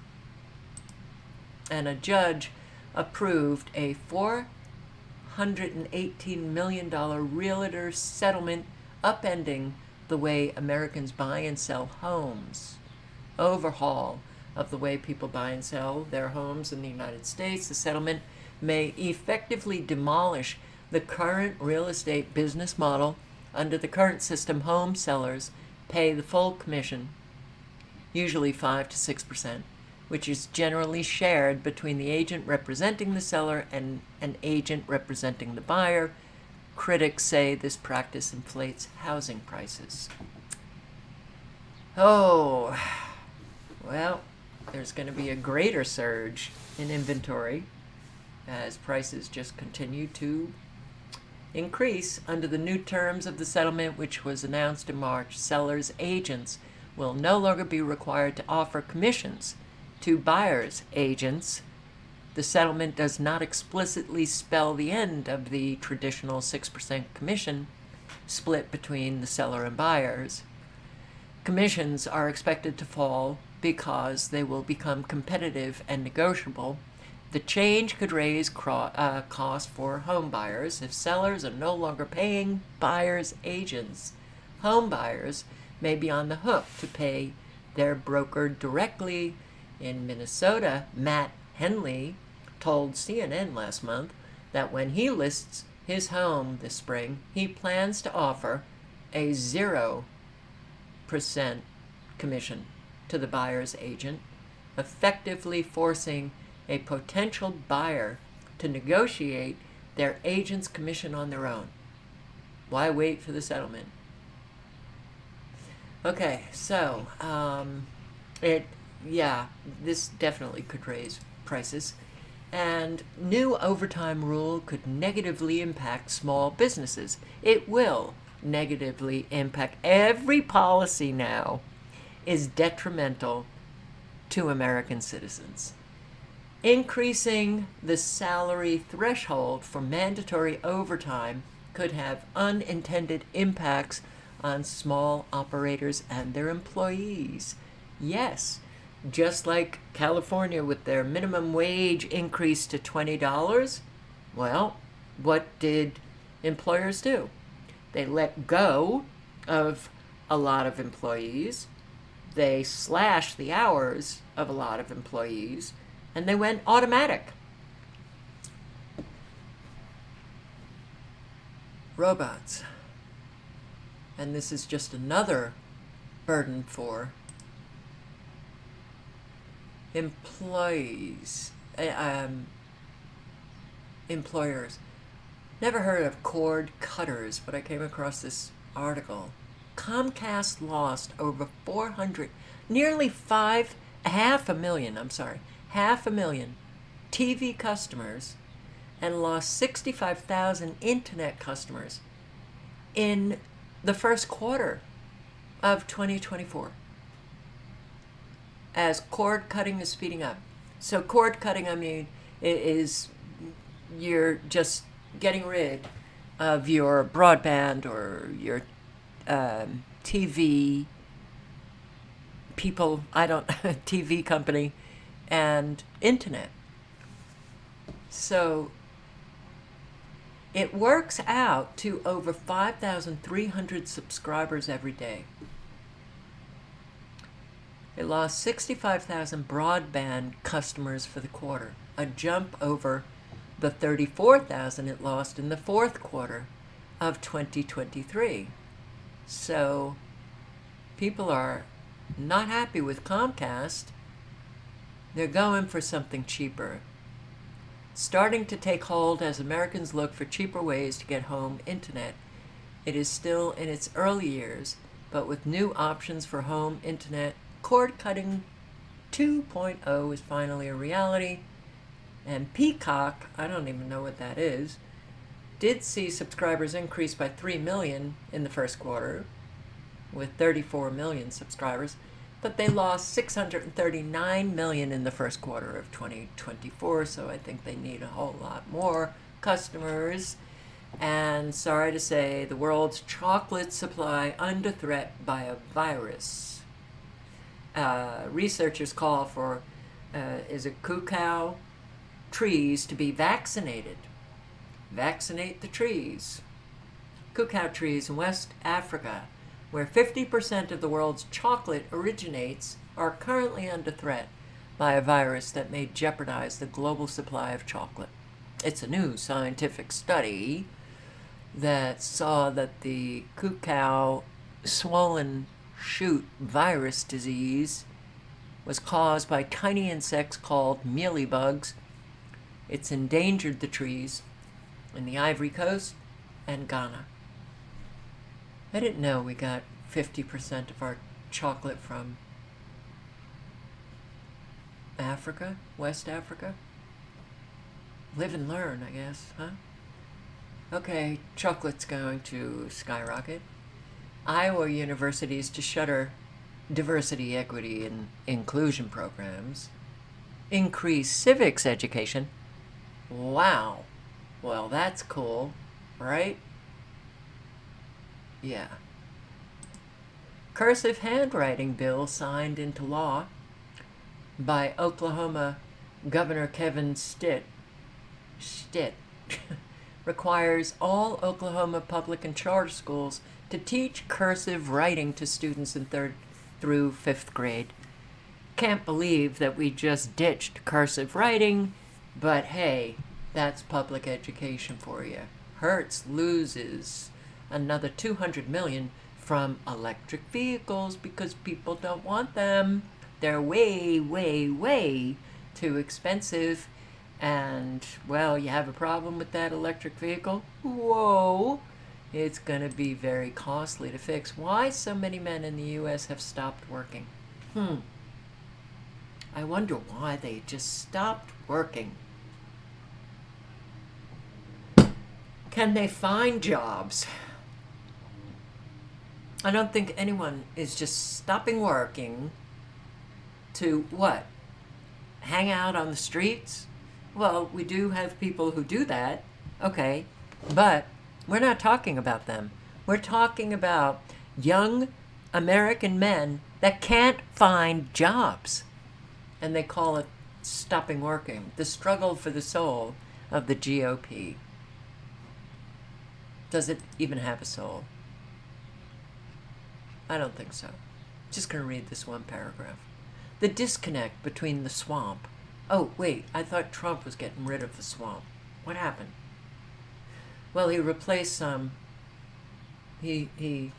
And a judge approved a $418 million realtor settlement, upending the way Americans buy and sell homes. Overhaul of the way people buy and sell their homes in the United States. The settlement may effectively demolish the current real estate business model. Under the current system, home sellers pay the full commission, usually 5 to 6%, which is generally shared between the agent representing the seller and an agent representing the buyer. Critics say this practice inflates housing prices. Oh, well, there's going to be a greater surge in inventory as prices just continue to increase. Under the new terms of the settlement, which was announced in March, sellers' agents will no longer be required to offer commissions to buyers' agents. The settlement does not explicitly spell the end of the traditional 6% commission split between the seller and buyers. Commissions are expected to fall because they will become competitive and negotiable. The change could raise costs for home buyers. If sellers are no longer paying buyers' agents, home buyers may be on the hook to pay their broker directly. In Minnesota, Matt Henley told CNN last month that when he lists his home this spring, he plans to offer a 0% commission to the buyer's agent, effectively forcing a potential buyer to negotiate their agent's commission on their own. Why wait for the settlement? Okay, so this definitely could raise prices. And new overtime rule could negatively impact small businesses. It will negatively impact. Every policy now is detrimental to American citizens. Increasing the salary threshold for mandatory overtime could have unintended impacts on small operators and their employees. Yes, just like California with their minimum wage increase to $20, well, what did employers do? They let go of a lot of employees, they slashed the hours of a lot of employees, and they went automatic. Robots. And this is just another burden for employers. Never heard of cord cutters, but I came across this article. Comcast lost over 500,000 TV customers and lost 65,000 internet customers in the first quarter of 2024 as cord cutting is speeding up. So cord cutting, I mean, is you're just getting rid of your broadband or your TV people, TV company and internet. So it works out to over 5,300 subscribers every day. It lost 65,000 broadband customers for the quarter, a jump over the 34,000 it lost in the fourth quarter of 2023. So people are not happy with Comcast They're going for something cheaper. Starting to take hold as Americans look for cheaper ways to get home internet. It is still in its early years, but with new options for home internet, cord cutting 2.0 is finally a reality. And Peacock, I don't even know what that is, did see subscribers increase by 3 million in the first quarter, with 34 million subscribers, but they lost 639 million in the first quarter of 2024, so I think they need a whole lot more customers. And sorry to say, the world's chocolate supply under threat by a virus. Researchers call for, cacao trees to be vaccinated. Vaccinate the trees. Cacao trees in West Africa, where 50% of the world's chocolate originates, are currently under threat by a virus that may jeopardize the global supply of chocolate. It's a new scientific study that saw that the cacao swollen shoot virus disease was caused by tiny insects called mealybugs. It's endangered the trees in the Ivory Coast and Ghana. I didn't know we got 50% of our chocolate from Africa, West Africa. Live and learn, I guess, huh? Okay, chocolate's going to skyrocket. Iowa universities to shutter diversity, equity, and inclusion programs. Increase civics education. Wow. Well, that's cool, right? Yeah. Cursive handwriting bill signed into law by Oklahoma Governor Kevin Stitt requires all Oklahoma public and charter schools to teach cursive writing to students in 3rd through 5th grade. Can't believe that we just ditched cursive writing, but hey, that's public education for you. Hertz loses another $200 million from electric vehicles because people don't want them. They're way, way, way too expensive. And, well, you have a problem with that electric vehicle? Whoa! It's going to be very costly to fix. Why so many men in the U.S. have stopped working? I wonder why they just stopped working. Can they find jobs? I don't think anyone is just stopping working to what? Hang out on the streets? Well, we do have people who do that, okay, but we're not talking about them. We're talking about young American men that can't find jobs. And they call it stopping working, the struggle for the soul of the GOP. Does it even have a soul? I don't think so. Just going to read this one paragraph. The disconnect between the swamp. Oh, wait, I thought Trump was getting rid of the swamp. What happened? Well, he replaced some. He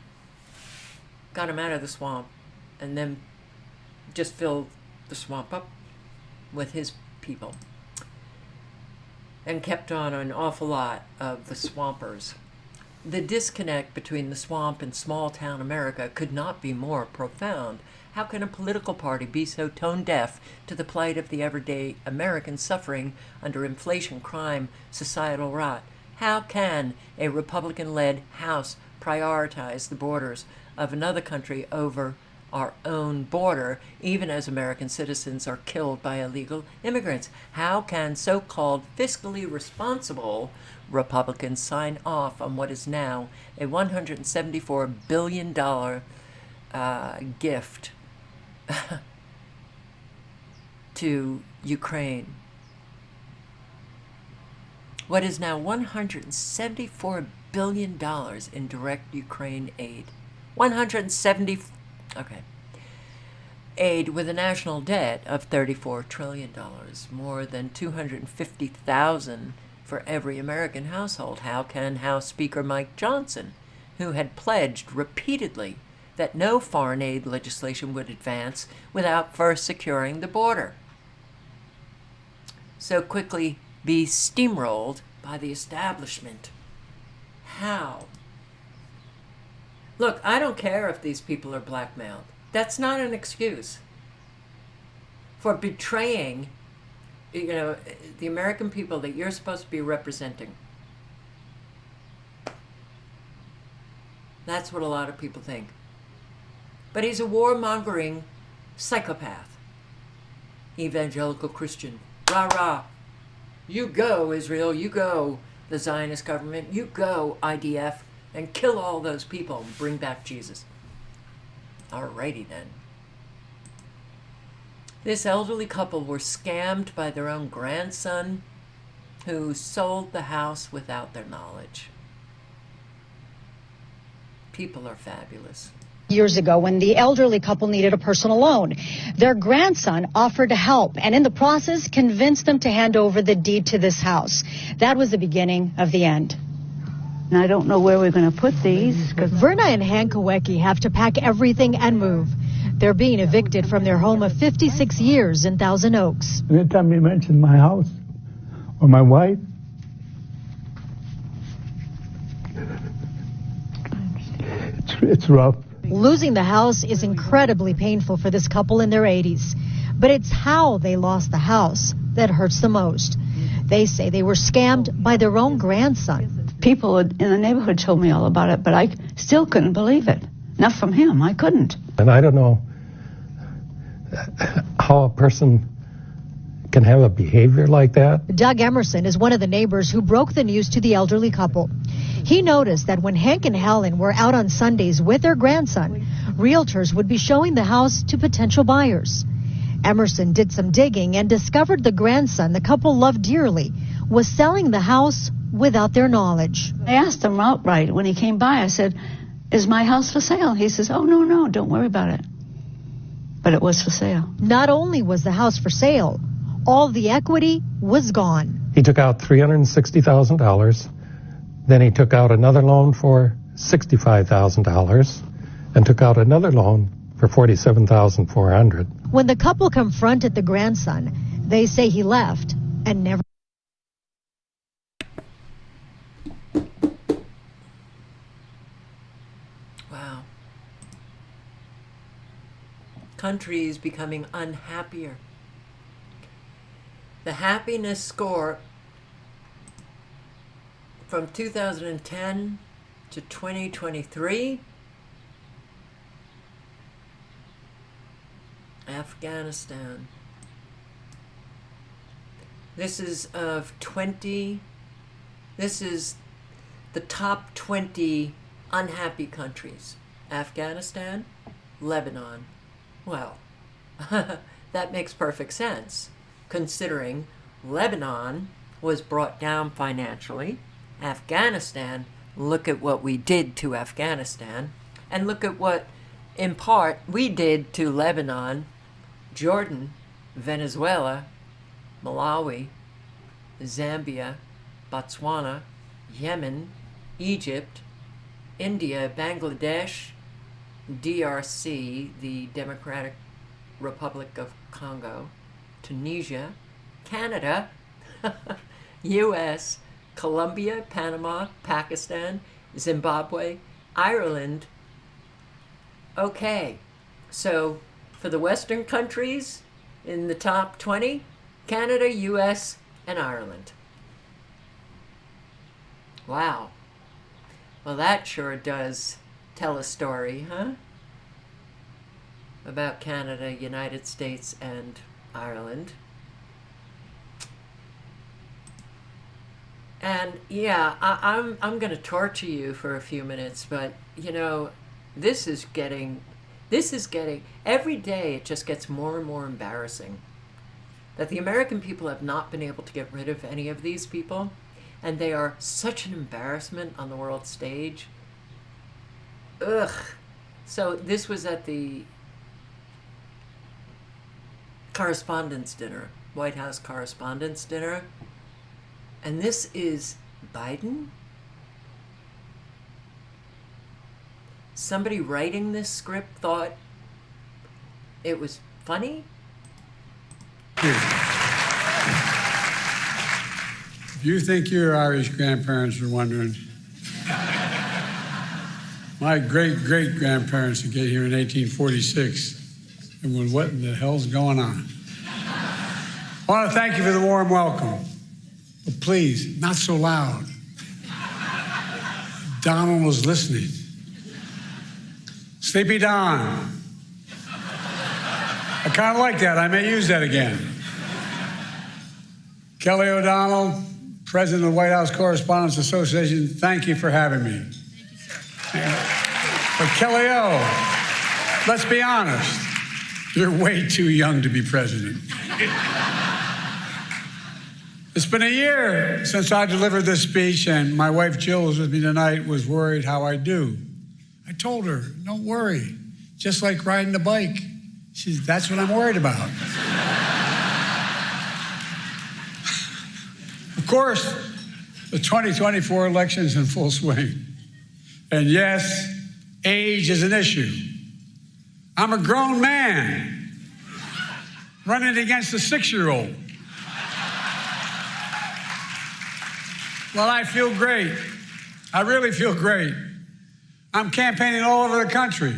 got him out of the swamp and then just filled the swamp up with his people and kept on an awful lot of the swampers. The disconnect between the swamp and small-town America could not be more profound. How can a political party be so tone-deaf to the plight of the everyday American suffering under inflation, crime, societal rot? How can a Republican-led House prioritize the borders of another country over our own border, even as American citizens are killed by illegal immigrants? How can so-called fiscally responsible Republicans sign off on what is now a $174 billion gift to Ukraine? What is now $174 billion in direct Ukraine aid. Aid with a national debt of $34 trillion, more than $250,000 for every American household. How can House Speaker Mike Johnson, who had pledged repeatedly that no foreign aid legislation would advance without first securing the border? so quickly be steamrolled by the establishment? How? Look, I don't care if these people are blackmailed. That's not an excuse for betraying, the American people that you're supposed to be representing. That's what a lot of people think. But he's a warmongering psychopath. Evangelical Christian. Rah, rah. You go, Israel. You go, the Zionist government. You go, IDF, and kill all those people and bring back Jesus. Alrighty then. This elderly couple were scammed by their own grandson, who sold the house without their knowledge. People are fabulous. Years ago, when the elderly couple needed a personal loan, their grandson offered to help and in the process convinced them to hand over the deed to this house. That was the beginning of the end. And I don't know where we're going to put these. Verna and Hank Kowecki have to pack everything and move. They're being evicted from their home of 56 years in Thousand Oaks. Anytime you mention my house or my wife, it's rough. Losing the house is incredibly painful for this couple in their 80s. But it's how they lost the house that hurts the most. They say they were scammed by their own grandson. People in the neighborhood told me all about it, but I still couldn't believe it. Not from him, I couldn't. And I don't know how a person can have a behavior like that. Doug Emerson is one of the neighbors who broke the news to the elderly couple. He noticed that when Hank and Helen were out on Sundays with their grandson, realtors would be showing the house to potential buyers. Emerson did some digging and discovered the grandson the couple loved dearly was selling the house without their knowledge. I asked him outright when he came by, I said, "Is my house for sale?" He says, "Oh, no, don't worry about it." But it was for sale. Not only was the house for sale, all the equity was gone. He took out $360,000. Then he took out another loan for $65,000 and took out another loan for $47,400. When the couple confronted the grandson, they say he left and never. Wow. Country is becoming unhappier. The happiness score from 2010 to 2023, Afghanistan. This is the top 20 unhappy countries. Afghanistan, Lebanon. Well, that makes perfect sense, considering Lebanon was brought down financially. Afghanistan, look at what we did to Afghanistan, and look at what, in part, we did to Lebanon, Jordan, Venezuela, Malawi, Zambia, Botswana, Yemen, Egypt, India, Bangladesh, DRC, the Democratic Republic of Congo, Tunisia, Canada, US, Colombia, Panama, Pakistan, Zimbabwe, Ireland. Okay, so for the Western countries in the top 20, Canada, US, and Ireland. Wow. Well, that sure does tell a story, huh? About Canada, United States, and Ireland. And yeah, I'm going to torture you for a few minutes, but this is getting, every day it just gets more and more embarrassing that the American people have not been able to get rid of any of these people, and they are such an embarrassment on the world stage. Ugh. So this was at the Correspondents' Dinner, White House Correspondents' Dinner. And this is Biden? Somebody writing this script thought it was funny? you think your Irish grandparents are wondering, my great-great-grandparents would get here in 1846 and went, what in the hell's going on? I want to thank you for the warm welcome, but please, not so loud. Donald was listening. Sleepy Don. I kind of like that. I may use that again. Kelly O'Donnell, President of the White House Correspondents Association, thank you for having me. But Kelly O, let's be honest, you're way too young to be president. It's been a year since I delivered this speech, and my wife Jill, who's with me tonight, was worried how I do. I told her, don't worry, just like riding a bike. She said, that's what I'm worried about. Of course, the 2024 election's in full swing. And yes, age is an issue. I'm a grown man running against a 6-year-old. Well, I feel great. I really feel great. I'm campaigning all over the country.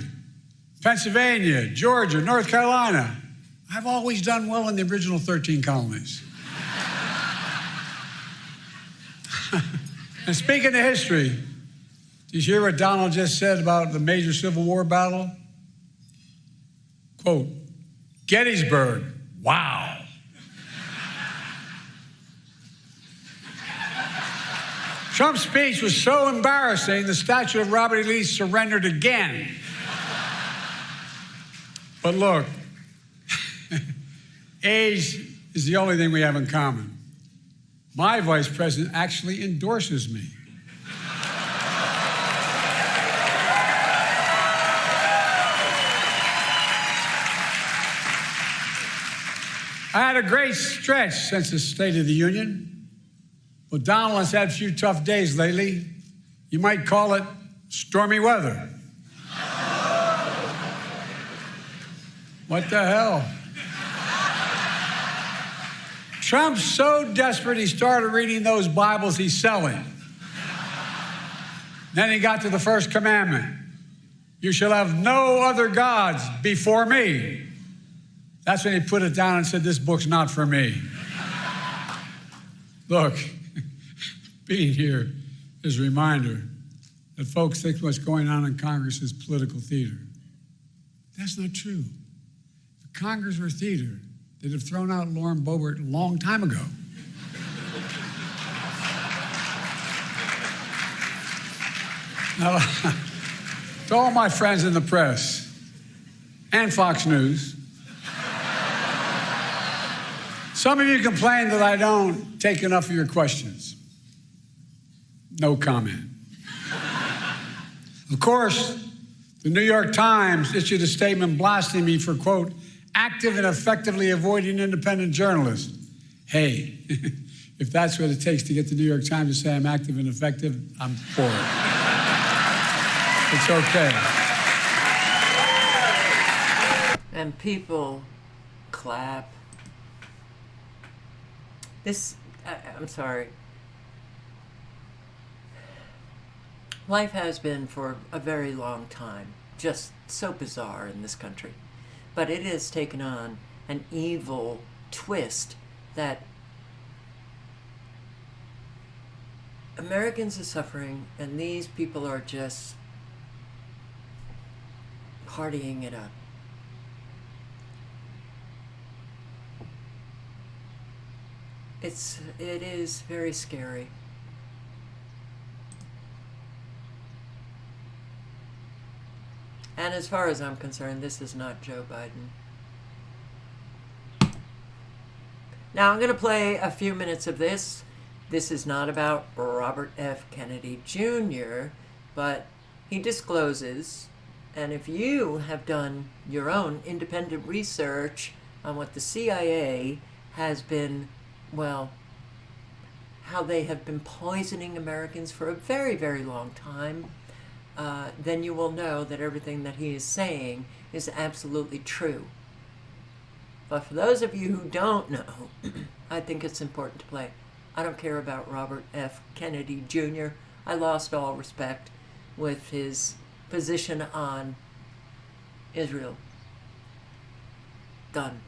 Pennsylvania, Georgia, North Carolina. I've always done well in the original 13 colonies. And speaking of history, did you hear what Donald just said about the major Civil War battle? Quote, Gettysburg, wow. Trump's speech was so embarrassing, the statue of Robert E. Lee surrendered again. But look, age is the only thing we have in common. My vice president actually endorses me. I had a great stretch since the State of the Union. Well, Donald has had a few tough days lately. You might call it stormy weather. What the hell? Trump's so desperate he started reading those Bibles he's selling. Then he got to the first commandment. You shall have no other gods before me. That's when he put it down and said, this book's not for me. Look, being here is a reminder that folks think what's going on in Congress is political theater. That's not true. If Congress were theater, they'd have thrown out Lauren Boebert a long time ago. Now, to all my friends in the press and Fox News, some of you complain that I don't take enough of your questions. No comment. Of course, the New York Times issued a statement blasting me for, quote, active and effectively avoiding independent journalists. Hey, if that's what it takes to get the New York Times to say I'm active and effective, I'm for it. It's okay. And people clap. I'm sorry. Life has been for a very long time just so bizarre in this country. But it has taken on an evil twist that Americans are suffering, and these people are just partying it up. It is very scary. And as far as I'm concerned, this is not Joe Biden. Now I'm going to play a few minutes of this. This is not about Robert F. Kennedy Jr., but he discloses, and if you have done your own independent research on what the CIA has been, well, how they have been poisoning Americans for a very, very long time, then you will know that everything that he is saying is absolutely true. But for those of you who don't know, I think it's important to play I don't care about Robert F. Kennedy Jr. I lost all respect with his position on Israel. Done.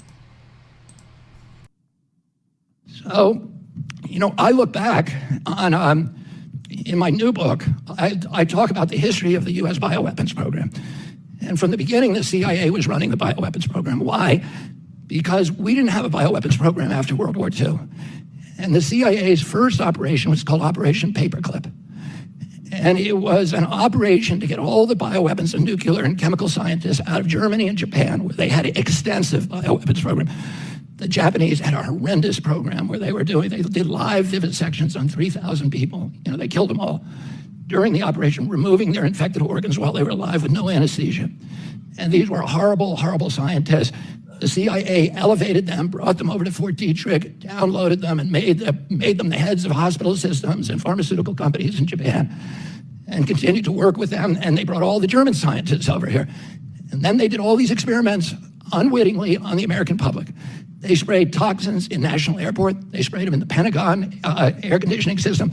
So, I look back on, in my new book, I talk about the history of the U.S. bioweapons program. And from the beginning, the CIA was running the bioweapons program. Why? Because we didn't have a bioweapons program after World War II. And the CIA's first operation was called Operation Paperclip. And it was an operation to get all the bioweapons and nuclear and chemical scientists out of Germany and Japan, where they had an extensive bioweapons program. The Japanese had a horrendous program where they did live vivisections on 3,000 people. They killed them all during the operation, removing their infected organs while they were alive with no anesthesia. And these were horrible, horrible scientists. The CIA elevated them, brought them over to Fort Detrick, downloaded them, and made them the heads of hospital systems and pharmaceutical companies in Japan, and continued to work with them. And they brought all the German scientists over here. And then they did all these experiments unwittingly on the American public. They sprayed toxins in National Airport. They sprayed them in the Pentagon air conditioning system.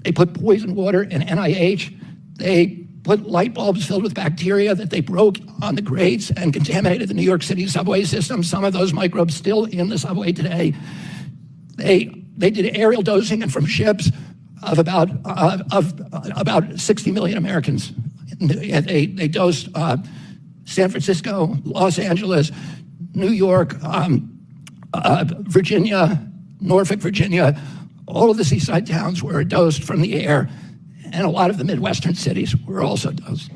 They put poison water in NIH. They put light bulbs filled with bacteria that they broke on the grates and contaminated the New York City subway system. Some of those microbes still in the subway today. They did aerial dosing and from ships of about 60 million Americans. They dosed San Francisco, Los Angeles, New York, Virginia, Norfolk, Virginia. All of the seaside towns were dosed from the air. And a lot of the Midwestern cities were also dosed.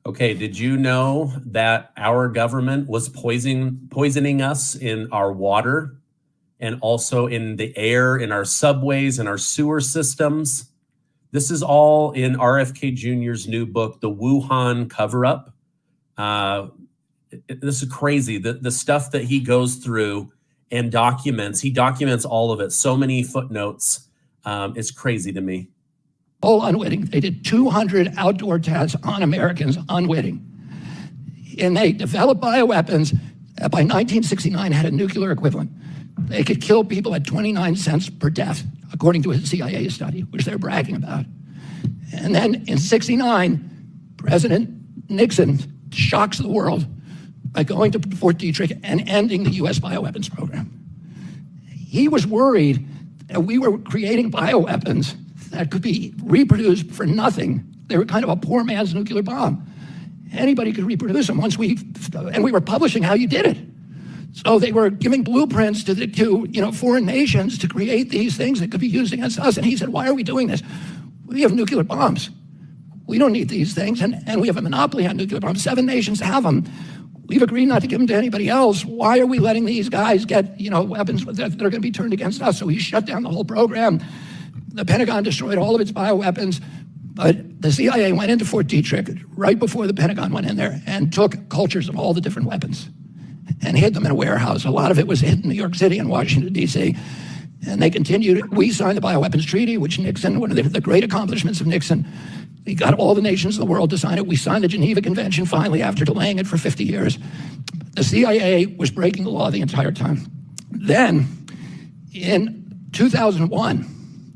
Okay, did you know that our government was poisoning us in our water and also in the air, in our subways, and our sewer systems? This is all in RFK Jr.'s new book, The Wuhan Cover-Up. This is crazy. The stuff that he goes through and documents, he documents all of it. So many footnotes. It's crazy to me. All unwitting. They did 200 outdoor tests on Americans unwitting. And they developed bioweapons that by 1969 had a nuclear equivalent. They could kill people at 29 cents per death, according to a CIA study, which they're bragging about. And then in 69, President Nixon shocks the world by going to Fort Detrick and ending the U.S. bioweapons program. He was worried that we were creating bioweapons that could be reproduced for nothing. They were kind of a poor man's nuclear bomb. Anybody could reproduce them and we were publishing how you did it. So they were giving blueprints to foreign nations to create these things that could be used against us. And he said, why are we doing this? We have nuclear bombs. We don't need these things. And we have a monopoly on nuclear bombs. 7 nations have them. We've agreed not to give them to anybody else. Why are we letting these guys get, weapons that are going to be turned against us? So he shut down the whole program. The Pentagon destroyed all of its bioweapons, but the CIA went into Fort Detrick right before the Pentagon went in there and took cultures of all the different weapons and hid them in a warehouse. A lot of it was hid in New York City and Washington, D.C. And they continued. We signed the Bioweapons Treaty, which Nixon, one of the great accomplishments of Nixon, he got all the nations of the world to sign it. We signed the Geneva Convention finally after delaying it for 50 years. The CIA was breaking the law the entire time. Then, in 2001,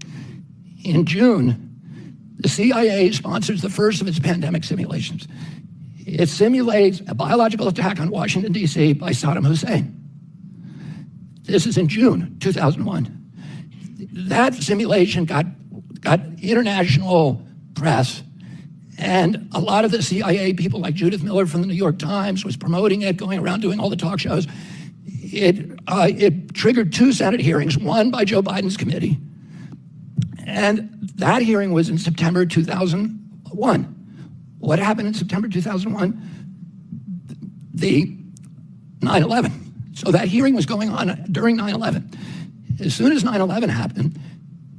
in June, the CIA sponsors the first of its pandemic simulations. It simulates a biological attack on Washington, D.C. by Saddam Hussein. This is in June 2001. That simulation got international press, and a lot of the CIA people like Judith Miller from the New York Times was promoting it, going around doing all the talk shows. It triggered 2 Senate hearings, one by Joe Biden's committee, and that hearing was in September 2001. What happened in September 2001? The 9/11. So that hearing was going on during 9/11. As soon as 9/11 happened,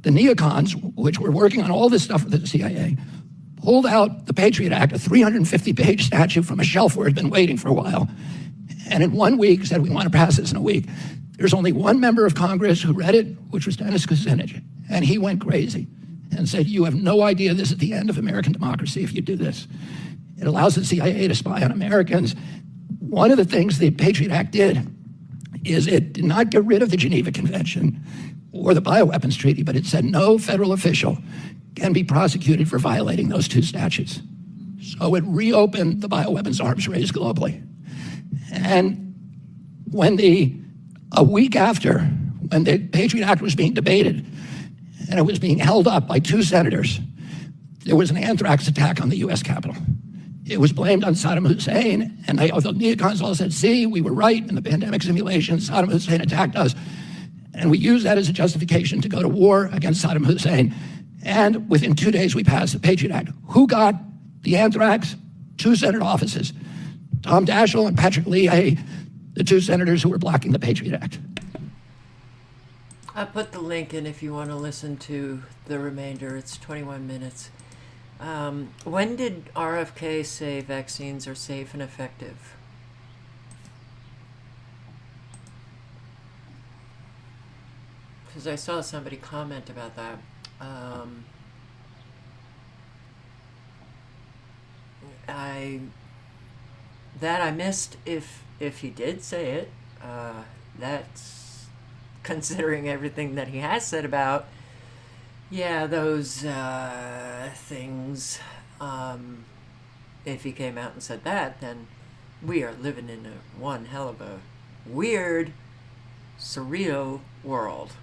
the neocons, which were working on all this stuff with the CIA, pulled out the Patriot Act, a 350-page statute from a shelf where it had been waiting for a while, and in 1 week said, we want to pass this in a week. There's only one member of Congress who read it, which was Dennis Kucinich, and he went crazy and said, you have no idea this is the end of American democracy if you do this. It allows the CIA to spy on Americans. One of the things the Patriot Act did is it did not get rid of the Geneva Convention. or the Bioweapons Treaty, but it said no federal official can be prosecuted for violating those two statutes. So it reopened the bioweapons arms race globally. And when a week after, when the Patriot Act was being debated and it was being held up by two senators, there was an anthrax attack on the U.S. Capitol. It was blamed on Saddam Hussein, and the neocons all said, see, we were right in the pandemic simulation, Saddam Hussein attacked us. And we used that as a justification to go to war against Saddam Hussein. And within 2 days, we passed the Patriot Act. Who got the anthrax? Two Senate offices. Tom Daschle and Patrick Leahy, the two senators who were blocking the Patriot Act. I put the link in if you want to listen to the remainder. It's 21 minutes. When did RFK say vaccines are safe and effective? Because I saw somebody comment about that. I missed if he did say it. That's considering everything that he has said about those things. If he came out and said that, then we are living in one hell of a weird, surreal world.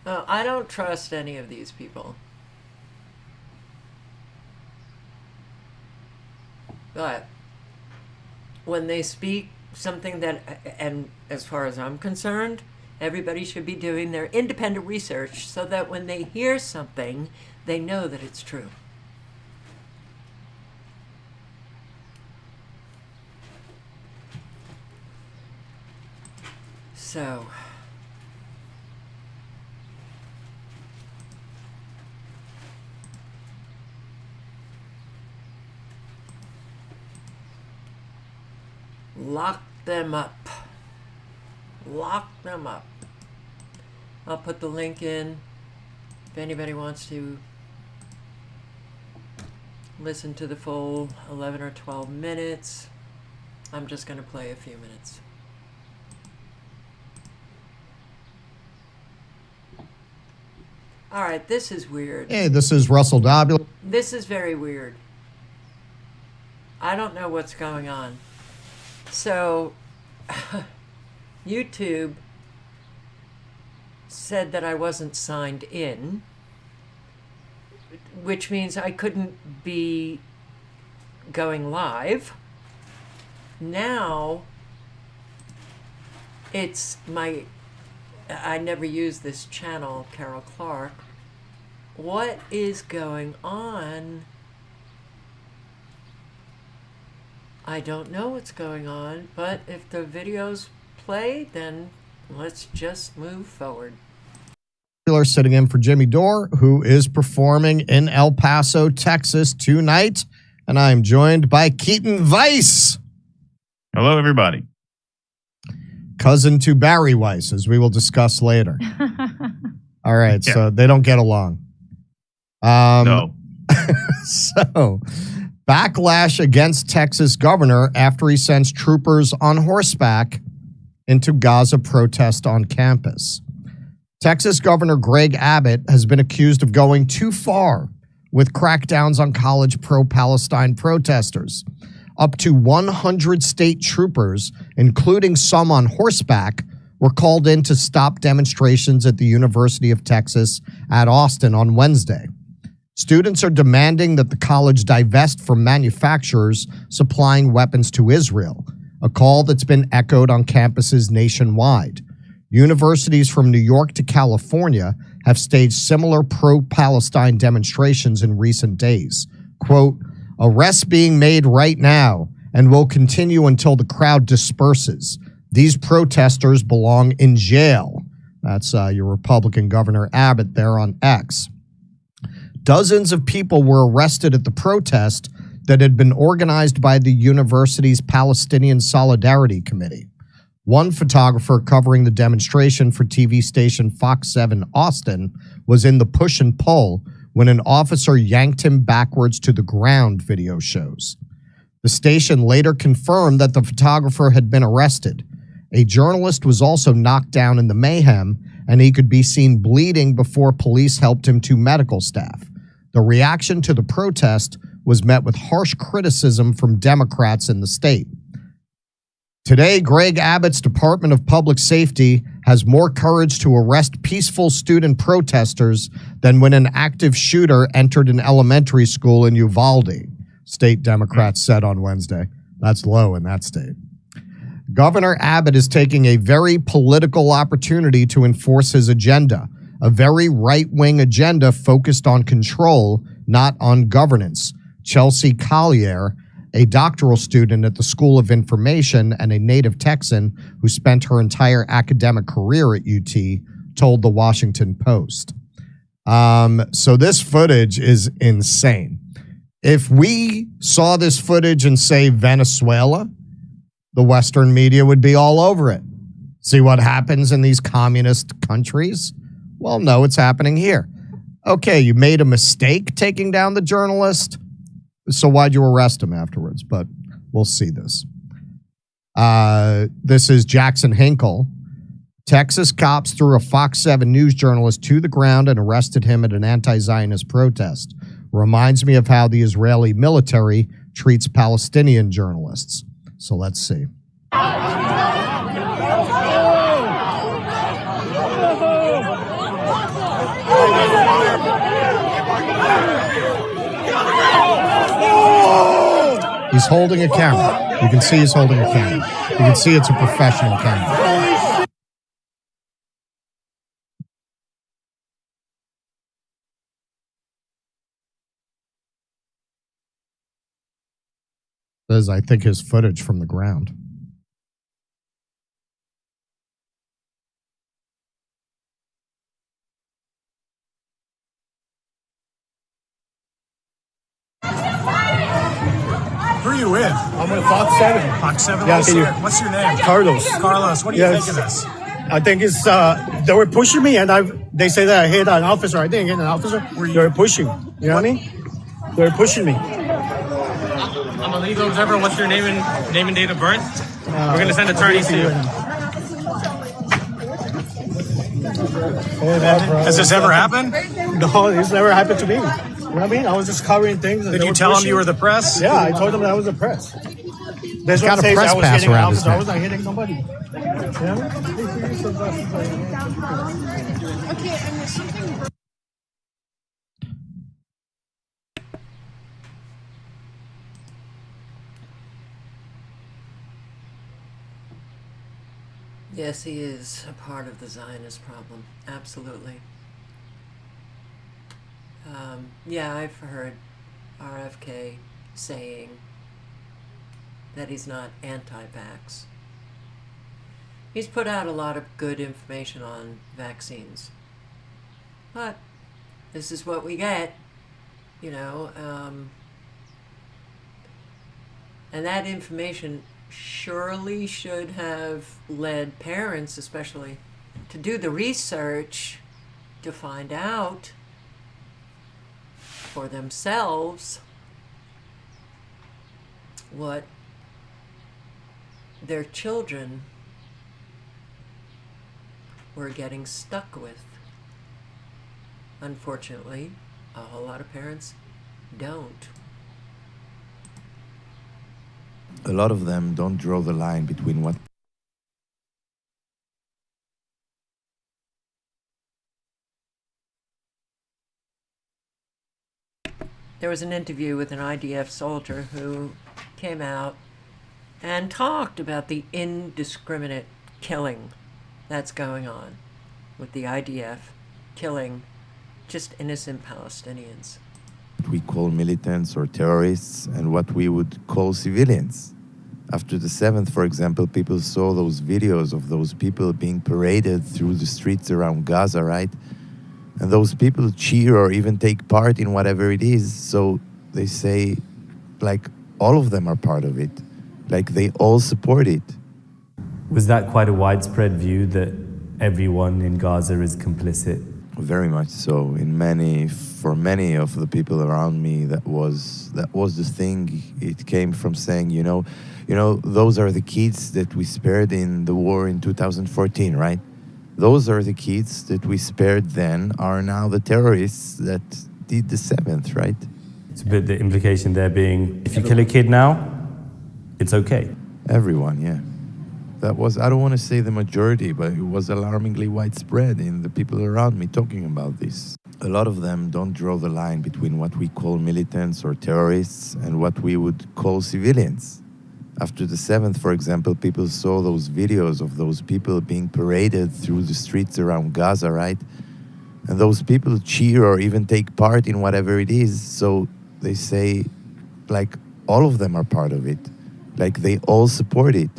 I don't trust any of these people. But when they speak something that, and as far as I'm concerned, everybody should be doing their independent research so that when they hear something, they know that it's true. So, lock them up. Lock them up. I'll put the link in if anybody wants to listen to the full 11 or 12 minutes. I'm just going to play a few minutes. All right, this is weird. Hey, this is Russell Dobula. This is very weird. I don't know what's going on. So, YouTube said that I wasn't signed in, which means I couldn't be going live. Now, it's I never used this channel, Carol Clark. What is going on? I don't know what's going on, but if the videos play, then let's just move forward. Sitting in for Jimmy Dore, who is performing in El Paso, Texas tonight. And I am joined by Keaton Weiss. Hello, everybody. Cousin to Barry Weiss, as we will discuss later. All right, yeah. So they don't get along. No. So, backlash against Texas governor after he sends troopers on horseback into Gaza protest on campus. Texas Governor Greg Abbott has been accused of going too far with crackdowns on college pro-Palestine protesters. Up to 100 state troopers, including some on horseback, were called in to stop demonstrations at the University of Texas at Austin on Wednesday. Students are demanding that the college divest from manufacturers supplying weapons to Israel, a call that's been echoed on campuses nationwide. Universities from New York to California have staged similar pro-Palestine demonstrations in recent days. Quote, arrests being made right now and will continue until the crowd disperses. These protesters belong in jail. That's your Republican Governor Abbott there on X. Dozens of people were arrested at the protest that had been organized by the university's Palestinian Solidarity Committee. One photographer covering the demonstration for TV station Fox 7 Austin was in the push and pull when an officer yanked him backwards to the ground, video shows. The station later confirmed that the photographer had been arrested. A journalist was also knocked down in the mayhem, and he could be seen bleeding before police helped him to medical staff. The reaction to the protest was met with harsh criticism from Democrats in the state. Today, Greg Abbott's Department of Public Safety has more courage to arrest peaceful student protesters than when an active shooter entered an elementary school in Uvalde, state Democrats said on Wednesday. That's low in that state. Governor Abbott is taking a very political opportunity to enforce his agenda, a very right-wing agenda focused on control, not on governance. Chelsea Collier, a doctoral student at the School of Information and a native Texan who spent her entire academic career at UT, told the Washington Post. So this footage is insane. If we saw this footage in, say, Venezuela, the Western media would be all over it. See what happens in these communist countries? Well, no, it's happening here. Okay, you made a mistake taking down the journalist, so why'd you arrest him afterwards? But we'll see this. This is Jackson Hinkle. Texas cops threw a Fox 7 News journalist to the ground and arrested him at an anti-Zionist protest. Reminds me of how the Israeli military treats Palestinian journalists. So let's see. He's holding a camera. You can see he's holding a camera. You can see it's a professional camera. This is, I think, his footage from the ground. Who are you with? I'm with Fox 7. Fox 7? Yeah, What's your name? Carlos. Carlos, what do you think of this? I think it's, they were pushing me, and they say that I hit an officer. I didn't hit an officer. They were pushing. You know what I mean? They were pushing me. I'm a legal observer. What's your name and date of birth? We're going to send attorneys to you. Has this ever happened? No, it's never happened to me. You know what I mean? I was just covering things. Did you tell them you were the press? Yeah, I told them that I was the press. There's got a press pass around his neck. I was not hitting somebody. Yeah? Okay, and there's something. Yes, he is a part of the Zionist problem. Absolutely. Yeah, I've heard RFK saying that he's not anti-vax. He's put out a lot of good information on vaccines. But this is what we get, you know. And that information surely should have led parents, especially, to do the research to find out for themselves what their children were getting stuck with. Unfortunately, a whole lot of parents don't. A lot of them don't draw the line between what There was an interview with an IDF soldier who came out and talked about the indiscriminate killing that's going on with the IDF killing just innocent Palestinians. we call militants or terrorists and what we would call civilians. After the 7th, for example, people saw those videos of those people being paraded through the streets around Gaza, right? And those people cheer or even take part in whatever it is. So they say, like, all of them are part of it. Like, they all support it. Was that quite a widespread view that everyone in Gaza is complicit? Very much so. For many of the people around me, that was the thing. It came from saying, those are the kids that we spared in the war in 2014, right? Those are the kids that we spared then are now the terrorists that did the 7th, right? It's a bit the implication there being, if you kill a kid now, it's okay. Everyone, yeah. That was, I don't want to say the majority, but it was alarmingly widespread in the people around me talking about this. A lot of them don't draw the line between what we call militants or terrorists and what we would call civilians. After the 7th, for example, people saw those videos of those people being paraded through the streets around Gaza, right? And those people cheer or even take part in whatever it is. So they say, like, all of them are part of it. Like, they all support it.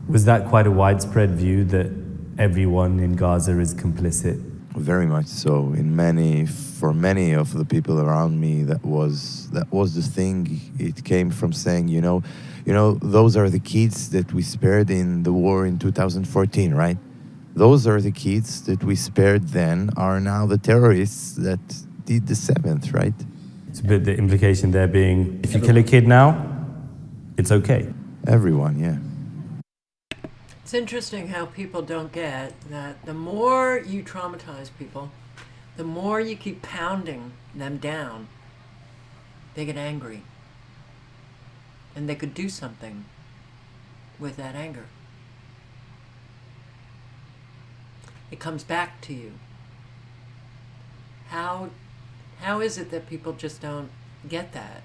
Was that quite a widespread view that everyone in Gaza is complicit? Very much so. For many of the people around me, that was the thing. It came from saying, those are the kids that we spared in the war in 2014, right? Those are the kids that we spared then are now the terrorists that did the 7th, right? It's a bit the implication there being, if you kill a kid now, it's okay. Everyone, yeah. It's interesting how people don't get that the more you traumatize people, the more you keep pounding them down, they get angry. And they could do something with that anger. It comes back to you. How is it that people just don't get that?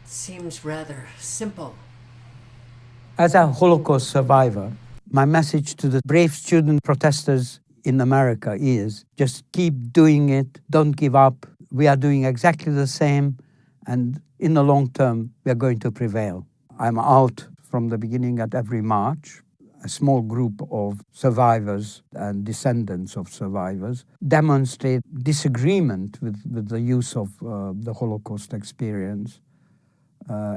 Seems rather simple. As a Holocaust survivor, my message to the brave student protesters in America is just keep doing it, don't give up. We are doing exactly the same, and in the long term, we are going to prevail. I'm out from the beginning at every march. A small group of survivors and descendants of survivors demonstrate disagreement with the use of the Holocaust experience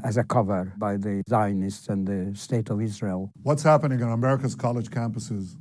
as a cover by the Zionists and the State of Israel. What's happening on America's college campuses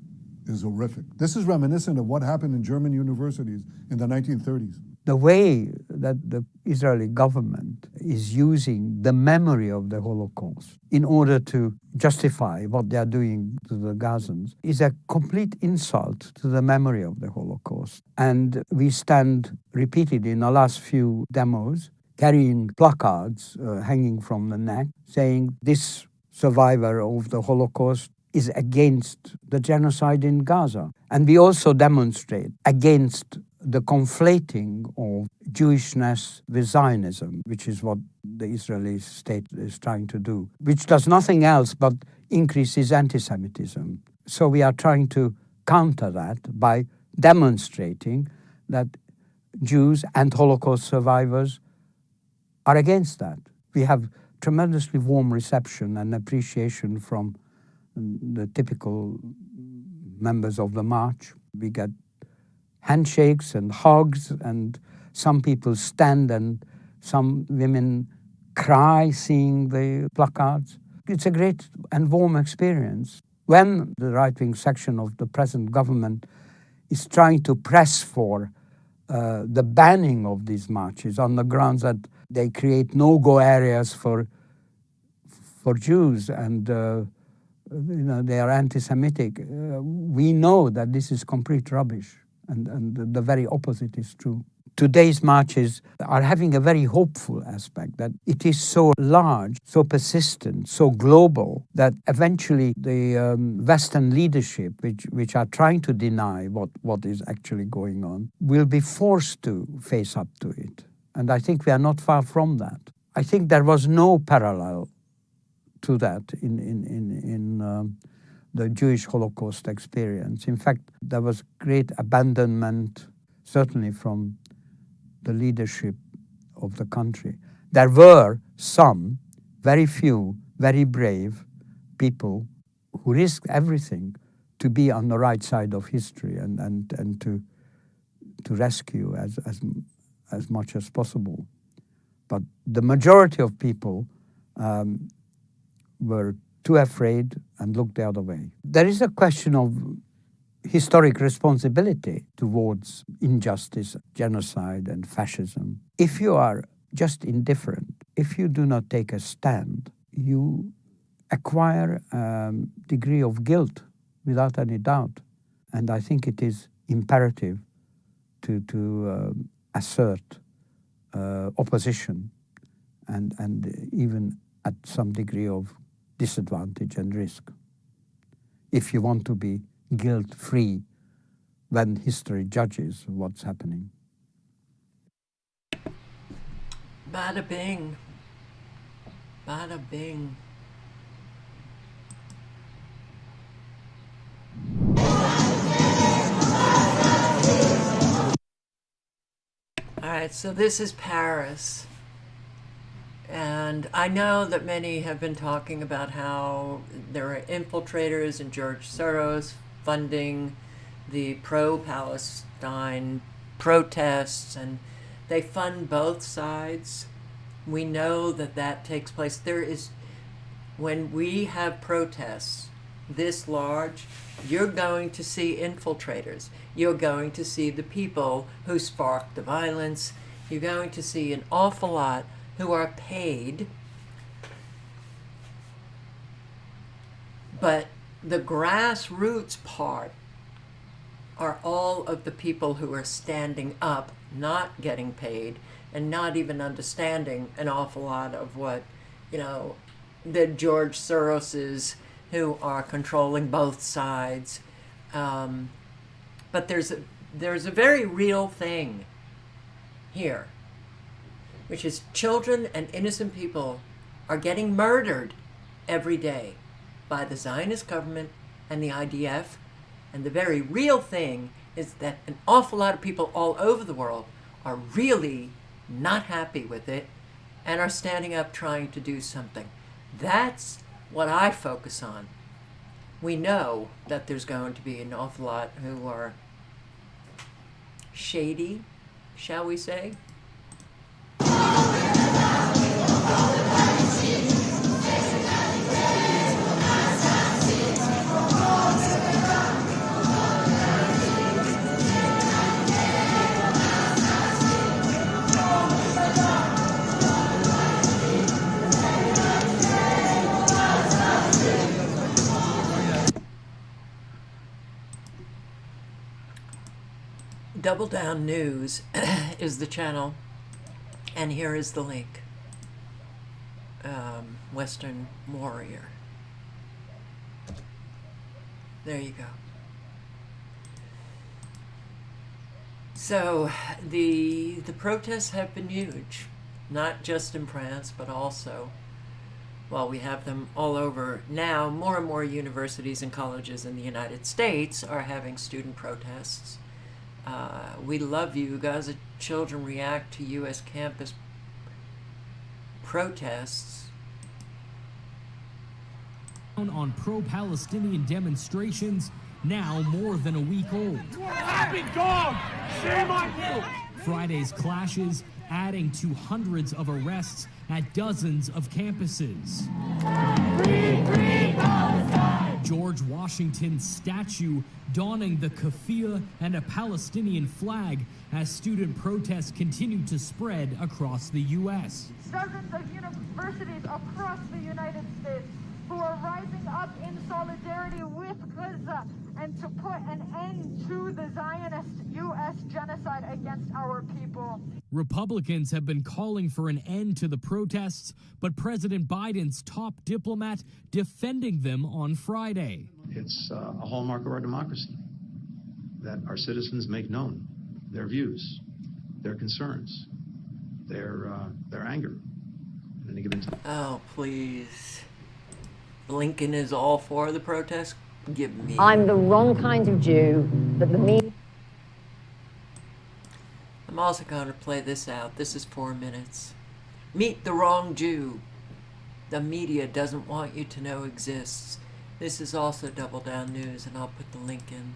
is horrific. This is reminiscent of what happened in German universities in the 1930s. The way that the Israeli government is using the memory of the Holocaust in order to justify what they are doing to the Gazans is a complete insult to the memory of the Holocaust. And we stand repeated in the last few demos carrying placards hanging from the neck saying this survivor of the Holocaust is against the genocide in Gaza. And we also demonstrate against the conflating of Jewishness with Zionism, which is what the Israeli state is trying to do, which does nothing else but increases anti-Semitism. So we are trying to counter that by demonstrating that Jews and Holocaust survivors are against that. We have tremendously warm reception and appreciation from the typical members of the march. We get handshakes and hugs, and some people stand and some women cry seeing the placards. It's a great and warm experience. When the right-wing section of the present government is trying to press for the banning of these marches on the grounds that they create no-go areas for Jews and they are anti-Semitic, we know that this is complete rubbish. And the very opposite is true. Today's marches are having a very hopeful aspect, that it is so large, so persistent, so global, that eventually the Western leadership, which are trying to deny what is actually going on, will be forced to face up to it. And I think we are not far from that. I think there was no parallel to that in the Jewish Holocaust experience. In fact, there was great abandonment, certainly from the leadership of the country. There were some, very few, very brave people who risked everything to be on the right side of history and to rescue as much as possible. But the majority of people were too afraid and look the other way. There is a question of historic responsibility towards injustice, genocide, and fascism. If you are just indifferent, if you do not take a stand, you acquire a degree of guilt without any doubt. And I think it is imperative to assert opposition and even at some degree of disadvantage and risk, if you want to be guilt-free when history judges what's happening. Bada bing. Bada bing. All right, so this is Paris. And I know that many have been talking about how there are infiltrators and George Soros funding the pro-Palestine protests, and they fund both sides. We know that that takes place. When we have protests this large, you're going to see infiltrators. You're going to see the people who sparked the violence. You're going to see an awful lot who are paid. But the grassroots part are all of the people who are standing up, not getting paid, and not even understanding an awful lot of what, the George Soroses who are controlling both sides. But there's a very real thing here, which is children and innocent people are getting murdered every day by the Zionist government and the IDF. And the very real thing is that an awful lot of people all over the world are really not happy with it and are standing up trying to do something. That's what I focus on. We know that there's going to be an awful lot who are shady, shall we say? Double Down News is the channel, and here is the link. Western Warrior. There you go. So the protests have been huge, not just in France, but also, well, we have them all over now. More and more universities and colleges in the United States are having student protests. We love you. Gaza children react to U.S. campus protests. On pro-Palestinian demonstrations, now more than a week old. Happy dog! Shame on you! Friday's clashes adding to hundreds of arrests at dozens of campuses. Free, free Palestine! George Washington's statue donning the keffiyeh and a Palestinian flag as student protests continue to spread across the U.S. Dozens of universities across the United States who are rising up in solidarity with Gaza and to put an end to the Zionist U.S. genocide against our people. Republicans have been calling for an end to the protests, but President Biden's top diplomat defending them on Friday. It's a hallmark of our democracy that our citizens make known their views, their concerns, their anger at any given time. Oh, please. Blinken is all for the protest? Give me. I'm the wrong kind of Jew that the media. I'm also going to play this out. This is 4 minutes. Meet the wrong Jew. The media doesn't want you to know exists. This is also Double Down News, and I'll put the link in.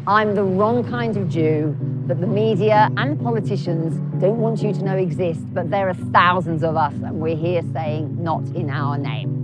I'm the wrong kind of Jew that the media and politicians don't want you to know exist, but there are thousands of us, and we're here saying, not in our name.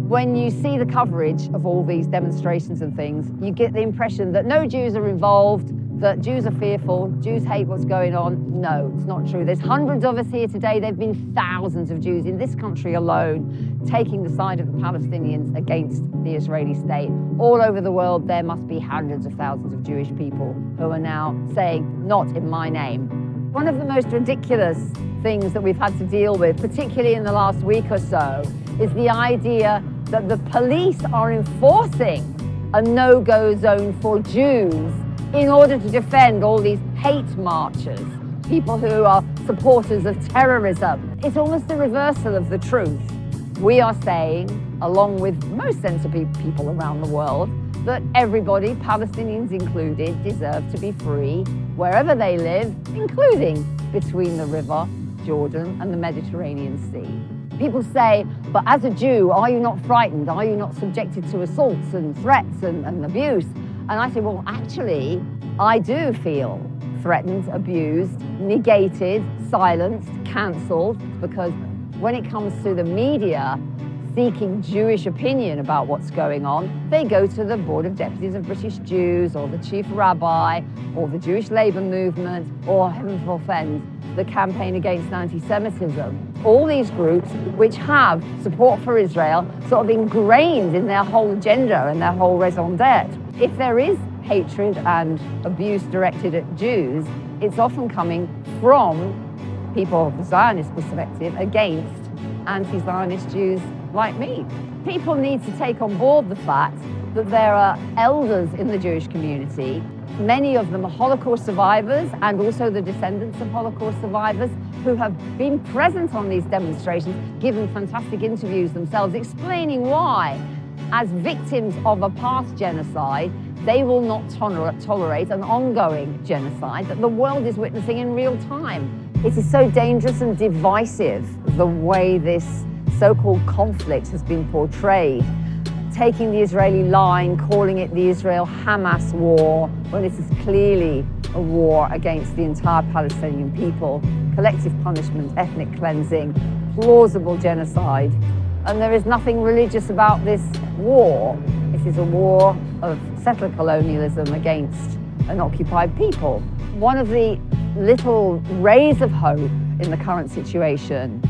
When you see the coverage of all these demonstrations and things, you get the impression that no Jews are involved, that Jews are fearful, Jews hate what's going on. No, it's not true. There's hundreds of us here today. There have been thousands of Jews in this country alone taking the side of the Palestinians against the Israeli state. All over the world, there must be hundreds of thousands of Jewish people who are now saying, not in my name. One of the most ridiculous things that we've had to deal with, particularly in the last week or so, is the idea that the police are enforcing a no-go zone for Jews in order to defend all these hate marchers, people who are supporters of terrorism. It's almost the reversal of the truth. We are saying, along with most sensible people around the world, that everybody, Palestinians included, deserve to be free wherever they live, including between the river, Jordan, and the Mediterranean Sea. People say, but as a Jew, are you not frightened? Are you not subjected to assaults and threats and abuse? And I say, well, actually, I do feel threatened, abused, negated, silenced, cancelled, because when it comes to the media seeking Jewish opinion about what's going on, they go to the Board of Deputies of British Jews, or the Chief Rabbi, or the Jewish Labour Movement, or, heaven forfend, the Campaign Against Anti-Semitism. All these groups which have support for Israel sort of ingrained in their whole agenda and their whole raison d'etre. If there is hatred and abuse directed at Jews, it's often coming from people of the Zionist perspective against anti-Zionist Jews like me. People need to take on board the fact that there are elders in the Jewish community. Many of them are Holocaust survivors and also the descendants of Holocaust survivors who have been present on these demonstrations, given fantastic interviews themselves, explaining why, as victims of a past genocide, they will not tolerate an ongoing genocide that the world is witnessing in real time. It is so dangerous and divisive, the way this so-called conflict has been portrayed, taking the Israeli line, calling it the Israel-Hamas war, when this is clearly a war against the entire Palestinian people, collective punishment, ethnic cleansing, plausible genocide. And there is nothing religious about this war. It is a war of settler colonialism against an occupied people. One of the little rays of hope in the current situation,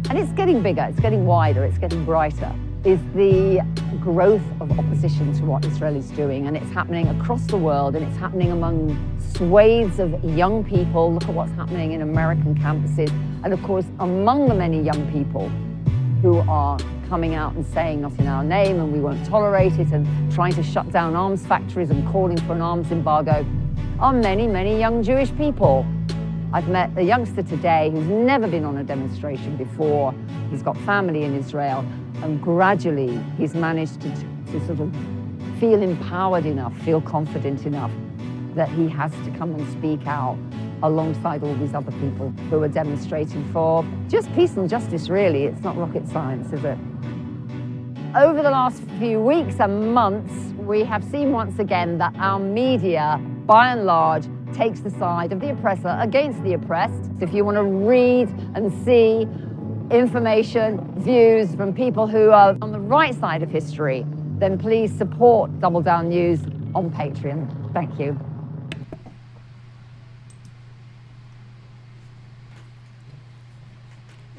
and it's getting bigger, it's getting wider, it's getting brighter, is the growth of opposition to what Israel is doing. And it's happening across the world, and it's happening among swathes of young people. Look at what's happening in American campuses. And of course, among the many young people who are coming out and saying not in our name and we won't tolerate it, and trying to shut down arms factories and calling for an arms embargo, are many, many young Jewish people. I've met a youngster today who's never been on a demonstration before. He's got family in Israel, and gradually he's managed to sort of feel empowered enough, feel confident enough that he has to come and speak out alongside all these other people who are demonstrating for just peace and justice, really. It's not rocket science, is it? Over the last few weeks and months, we have seen once again that our media, by and large, takes the side of the oppressor against the oppressed. If you want to read and see information, views from people who are on the right side of history, then please support Double Down News on Patreon. Thank you.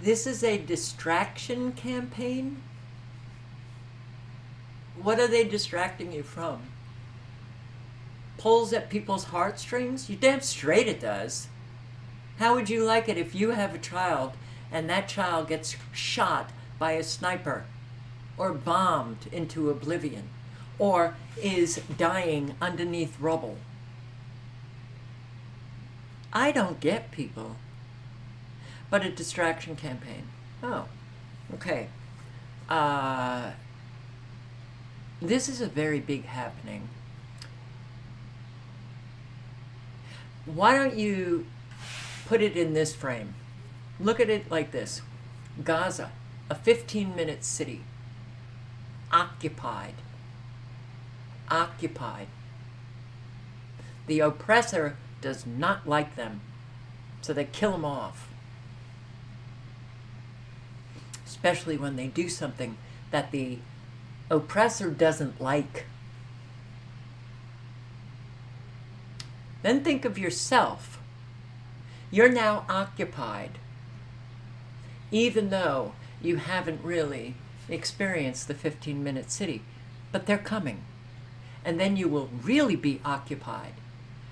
This is a distraction campaign? What are they distracting you from? Pulls at people's heartstrings? You damn straight it does. How would you like it if you have a child and that child gets shot by a sniper, or bombed into oblivion, or is dying underneath rubble? I don't get people. But a distraction campaign. Oh, okay. This is a very big happening. Why don't you put it in this frame? Look at it like this. Gaza, a 15-minute city, occupied. Occupied. The oppressor does not like them, so they kill them off. Especially when they do something that the oppressor doesn't like. Then think of yourself. You're now occupied, even though you haven't really experienced the 15-minute city, but they're coming. And then you will really be occupied,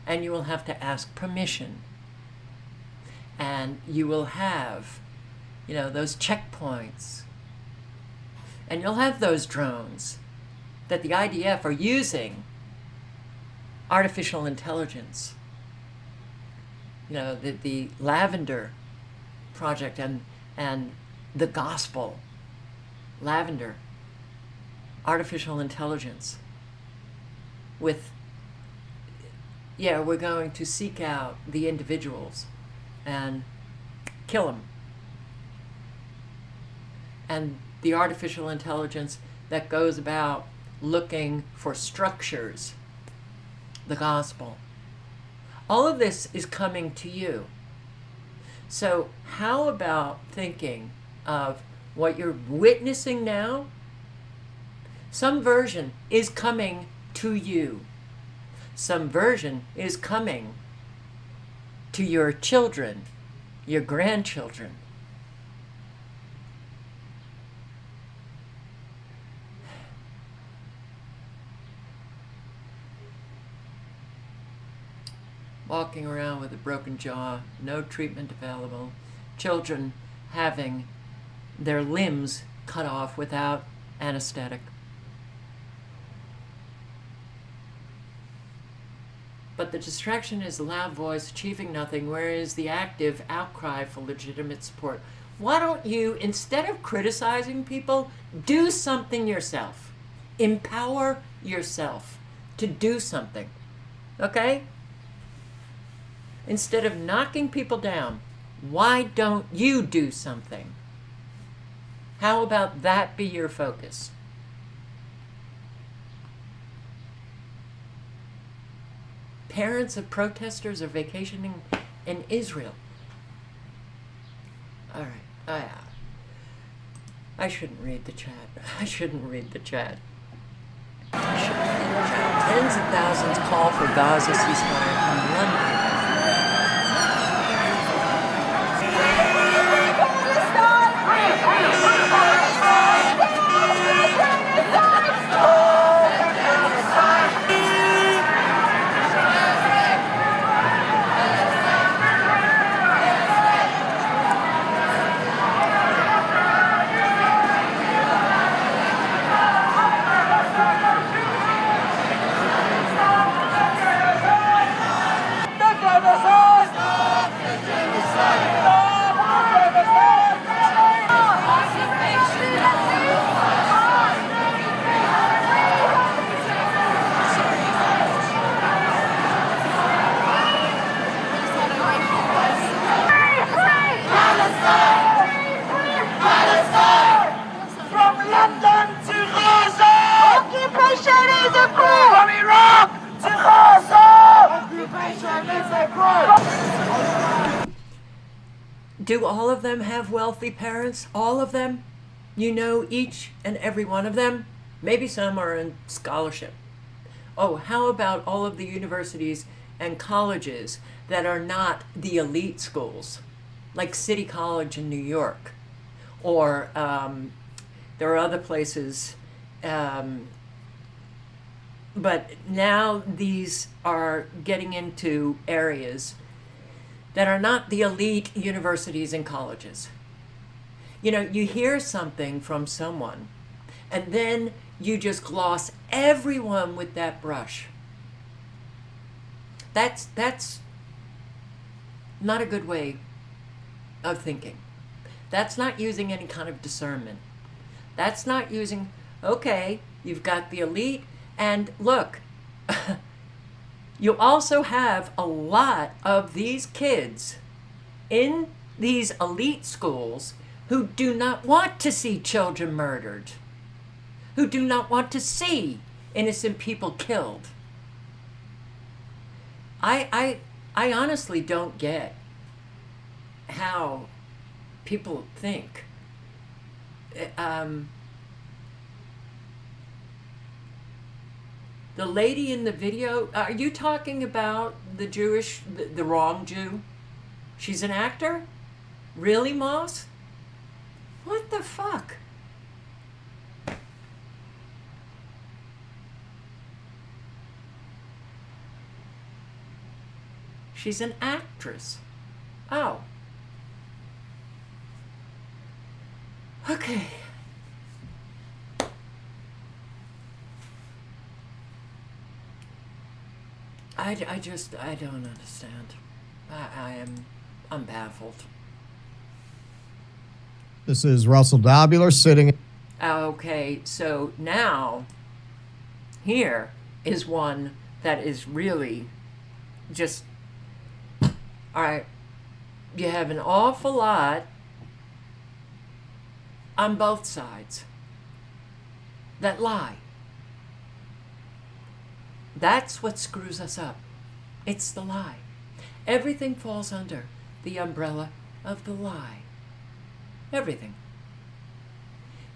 and you will have to ask permission. And you will have, those checkpoints. And you'll have those drones that the IDF are using artificial intelligence. The Lavender project and the gospel. Lavender, artificial intelligence. We're going to seek out the individuals and kill them. And the artificial intelligence that goes about looking for structures, the gospel. All of this is coming to you. So how about thinking of what you're witnessing now? Some version is coming to you. Some version is coming to your children, your grandchildren. Walking around with a broken jaw, no treatment available, children having their limbs cut off without anesthetic. But the distraction is the loud voice achieving nothing, whereas the active outcry for legitimate support. Why don't you, instead of criticizing people, do something yourself? Empower yourself to do something, okay? Instead of knocking people down, why don't you do something? How about that be your focus? Parents of protesters are vacationing in Israel. All right. I shouldn't read the chat. Tens of thousands call for Gaza ceasefire in London. Do all of them have wealthy parents? All of them? You know each and every one of them? Maybe some are in scholarship. Oh, how about all of the universities and colleges that are not the elite schools, like City College in New York? Or there are other places, but now these are getting into areas that are not the elite universities and colleges. You hear something from someone, and then you just gloss everyone with that brush. That's not a good way of thinking. That's not using any kind of discernment. That's not using, okay, you've got the elite, and look, you also have a lot of these kids in these elite schools who do not want to see children murdered, who do not want to see innocent people killed. I honestly don't get how people think. The lady in the video, are you talking about the Jewish, the wrong Jew? She's an actor? Really, Moss? What the fuck? She's an actress. Oh. Okay. I don't understand. I'm baffled. This is Russell Dobular sitting. Okay, so now here is one that is really just, all right, you have an awful lot on both sides that lie. That's what screws us up. It's the lie. Everything falls under the umbrella of the lie. Everything.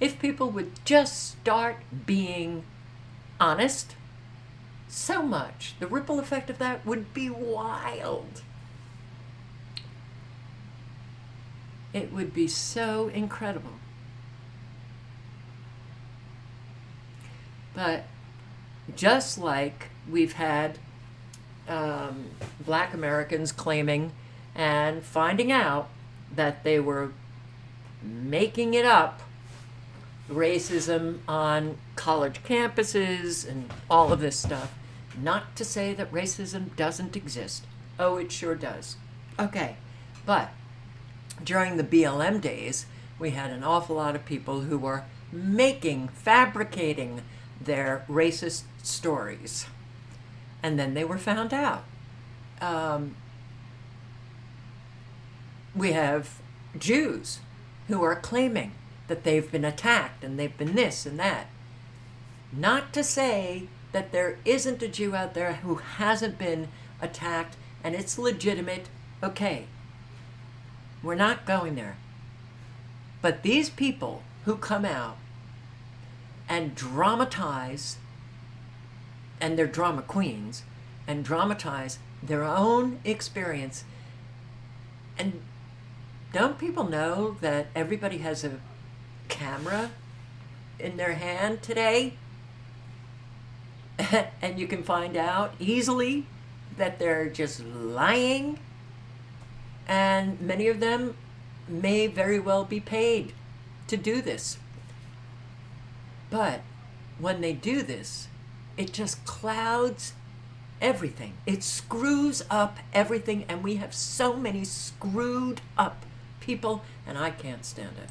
If people would just start being honest, so much, the ripple effect of that would be wild. It would be so incredible. But just like we've had Black Americans claiming and finding out that they were making it up, racism on college campuses and all of this stuff. Not to say that racism doesn't exist. Oh, it sure does. Okay, but during the BLM days, we had an awful lot of people who were fabricating their racist stories. And then they were found out. We have Jews who are claiming that they've been attacked and they've been this and that. Not to say that there isn't a Jew out there who hasn't been attacked and it's legitimate. Okay, we're not going there. But these people who come out and dramatize, and they're drama queens, and dramatize their own experience. And don't people know that everybody has a camera in their hand today? And you can find out easily that they're just lying. And many of them may very well be paid to do this. But when they do this, it just clouds everything. It screws up everything, and we have so many screwed up people, and I can't stand it.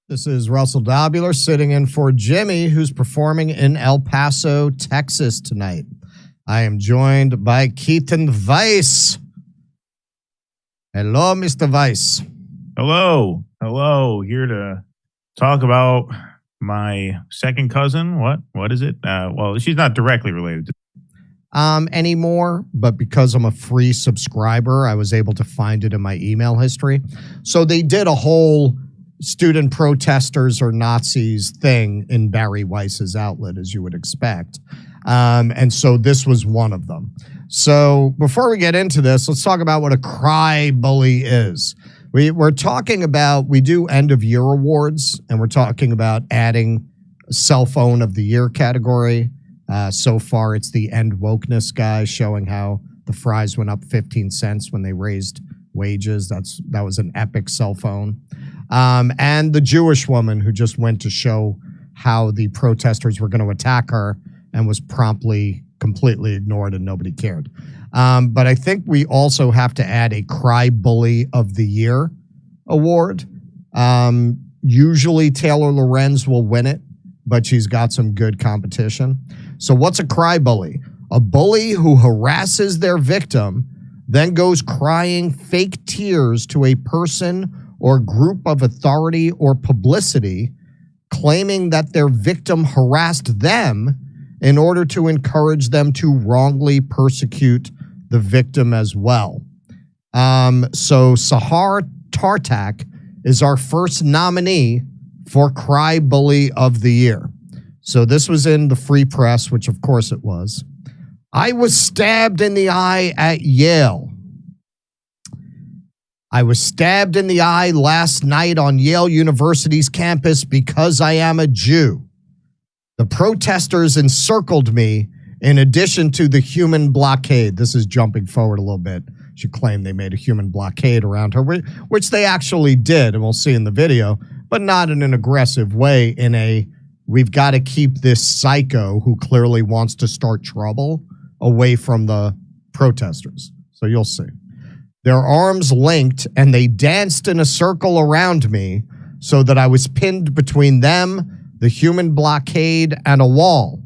This is Russell Dobular sitting in for Jimmy, who's performing in El Paso, Texas tonight. I am joined by Keaton Weiss. Hello, Mr. Weiss. Hello. Hello. Here to talk about my second cousin. What is it? Well, she's not directly related to anymore, but because I'm a free subscriber, I was able to find it in my email history. So they did a whole student protesters or Nazis thing in Barry Weiss's outlet, as you would expect. And so this was one of them. So before we get into this, let's talk about what a cry bully is. We're talking about, we do end of year awards, and we're talking about adding a cell phone of the year category. So far, it's the End Wokeness guy showing how the fries went up 15 cents when they raised wages. That was an epic cell phone. And the Jewish woman who just went to show how the protesters were going to attack her and was promptly completely ignored and nobody cared. But I think we also have to add a Cry Bully of the Year award. Usually Taylor Lorenz will win it, but she's got some good competition. So what's a cry bully? A bully who harasses their victim, then goes crying fake tears to a person or group of authority or publicity, claiming that their victim harassed them in order to encourage them to wrongly persecute the victim as well. So Sahar Tartak is our first nominee for Cry Bully of the Year. So this was in the Free Press, which of course it was. I was stabbed in the eye at Yale. I was stabbed in the eye last night on Yale University's campus because I am a Jew. The protesters encircled me in addition to the human blockade. This is jumping forward a little bit. She claimed they made a human blockade around her, which they actually did, and we'll see in the video, but not in an aggressive way, in a, we've got to keep this psycho who clearly wants to start trouble away from the protesters. So you'll see. Their arms linked, and they danced in a circle around me so that I was pinned between them, the human blockade, and a wall.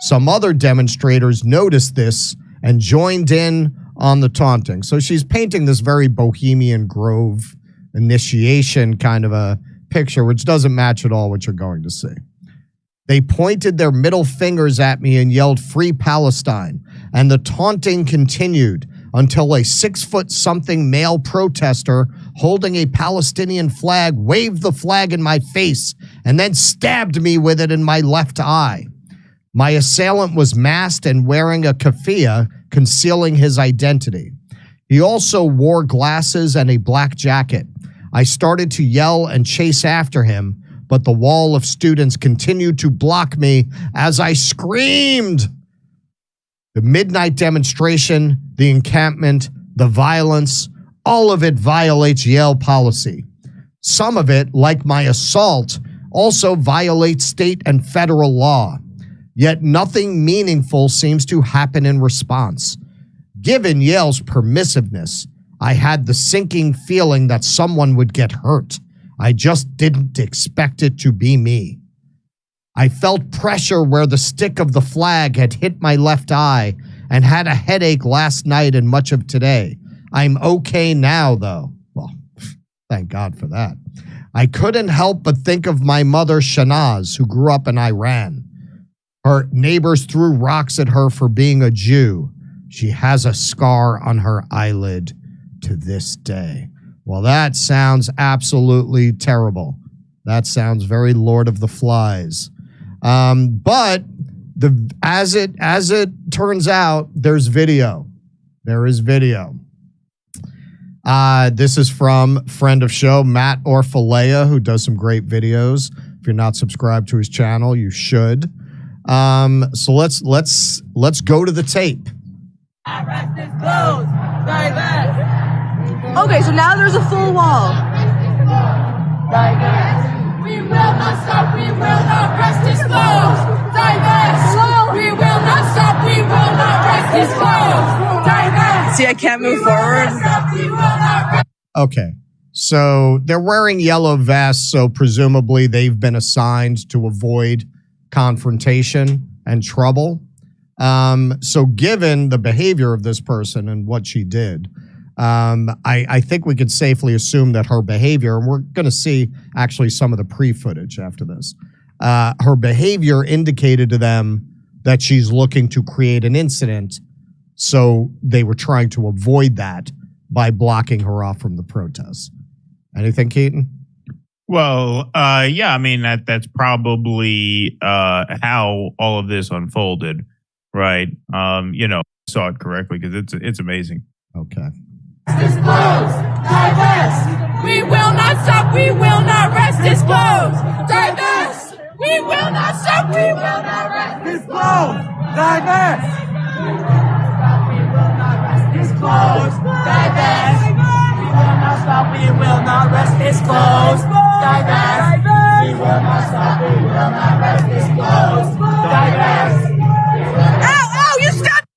Some other demonstrators noticed this and joined in on the taunting. So she's painting this very Bohemian Grove initiation kind of a picture, which doesn't match at all what you're going to see. They pointed their middle fingers at me and yelled, "Free Palestine." And the taunting continued until a 6-foot-something male protester holding a Palestinian flag waved the flag in my face and then stabbed me with it in my left eye. My assailant was masked and wearing a keffiyeh concealing his identity. He also wore glasses and a black jacket. I started to yell and chase after him, but the wall of students continued to block me as I screamed. The midnight demonstration, the encampment, the violence, all of it violates Yale policy. Some of it, like my assault, also violates state and federal law. Yet nothing meaningful seems to happen in response. Given Yale's permissiveness, I had the sinking feeling that someone would get hurt. I just didn't expect it to be me. I felt pressure where the stick of the flag had hit my left eye and had a headache last night and much of today. I'm okay now, though. Well, thank God for that. I couldn't help but think of my mother, Shanaz, who grew up in Iran. Her neighbors threw rocks at her for being a Jew. She has a scar on her eyelid to this day. Well, that sounds absolutely terrible. That sounds very Lord of the Flies. But as it turns out, there's video. There is video. This is from friend of show, Matt Orfalea, who does some great videos. If you're not subscribed to his channel, you should. So let's go to the tape. Okay, so now there's a full wall. We will not stop, we will not rest, disclose. Divest. We will not stop, we will not rest, disclose. Divest. See, I can't move forward. Okay, so they're wearing yellow vests, so presumably they've been assigned to avoid confrontation and trouble. So given the behavior of this person and what she did, I think we could safely assume that her behavior, and we're going to see actually some of the pre-footage after this, her behavior indicated to them that she's looking to create an incident, so they were trying to avoid that by blocking her off from the protests. Anything, Keaton? Well, yeah, I mean, that's probably how all of this unfolded, right? Saw it correctly because it's amazing. Okay. Disclose, divest. We will not stop, we will not rest, disclose. Divest. We will not stop, we will not rest, disclose. Divest. We will not stop, we will not rest, disclose. Divest. We will not stop, we will not rest, disclose. Divest. We will not stop, we will not rest, disclose. Divest. Ow, you stopped.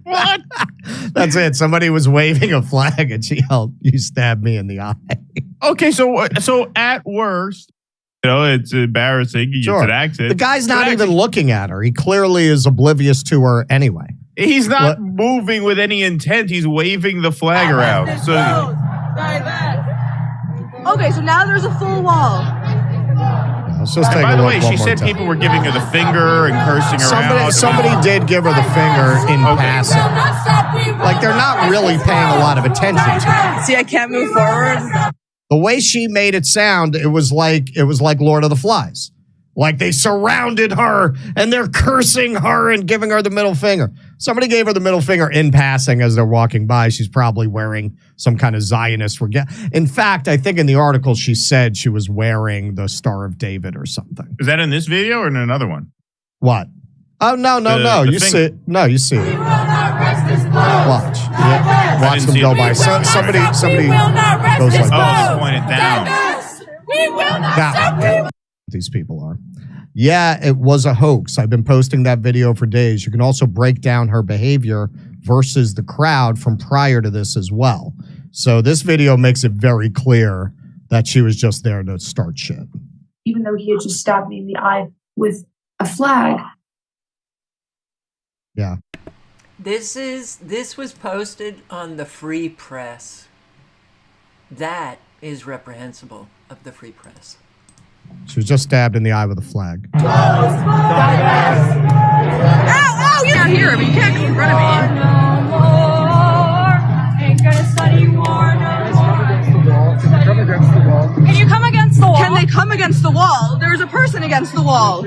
What? That's it. Somebody was waving a flag and she yelled, "You stabbed me in the eye." Okay, so at worst, it's embarrassing. Sure. It's an accident. The guy's not even looking at her. He clearly is oblivious to her anyway. He's not moving with any intent. He's waving the flag around. So Okay, so now there's a full wall. Let's just And take by a the look way, one she more said time. people were giving her the finger and cursing her out. Somebody did give her the finger in passing. Like they're not really paying a lot of attention to it. See, I can't move forward. The way she made it sound, it was like Lord of the Flies. Like they surrounded her and they're cursing her and giving her the middle finger. Somebody gave her the middle finger in passing as they're walking by. She's probably wearing some kind of Zionist. In fact, I think in the article she said she was wearing the Star of David or something. Is that in this video or in another one? What? Oh, no. The You finger. see it. No, you see it. Watch. Yeah. Watch them go by. Somebody goes like Oh, this. just point it down. We will not Now, these people are. Yeah, it was a hoax. I've been posting that video for days. You can also break down her behavior versus the crowd from prior to this as well. So this video makes it very clear that she was just there to start shit. Even though he had just stabbed me in the eye with a flag. Yeah. This was posted on the Free Press. That is reprehensible of the Free Press. She was just stabbed in the eye with a flag. Ow, you're not here, but you can't come in front of me. Ain't gonna study war no more. Can you come against the wall? Can they come against the wall? There's a person against the wall.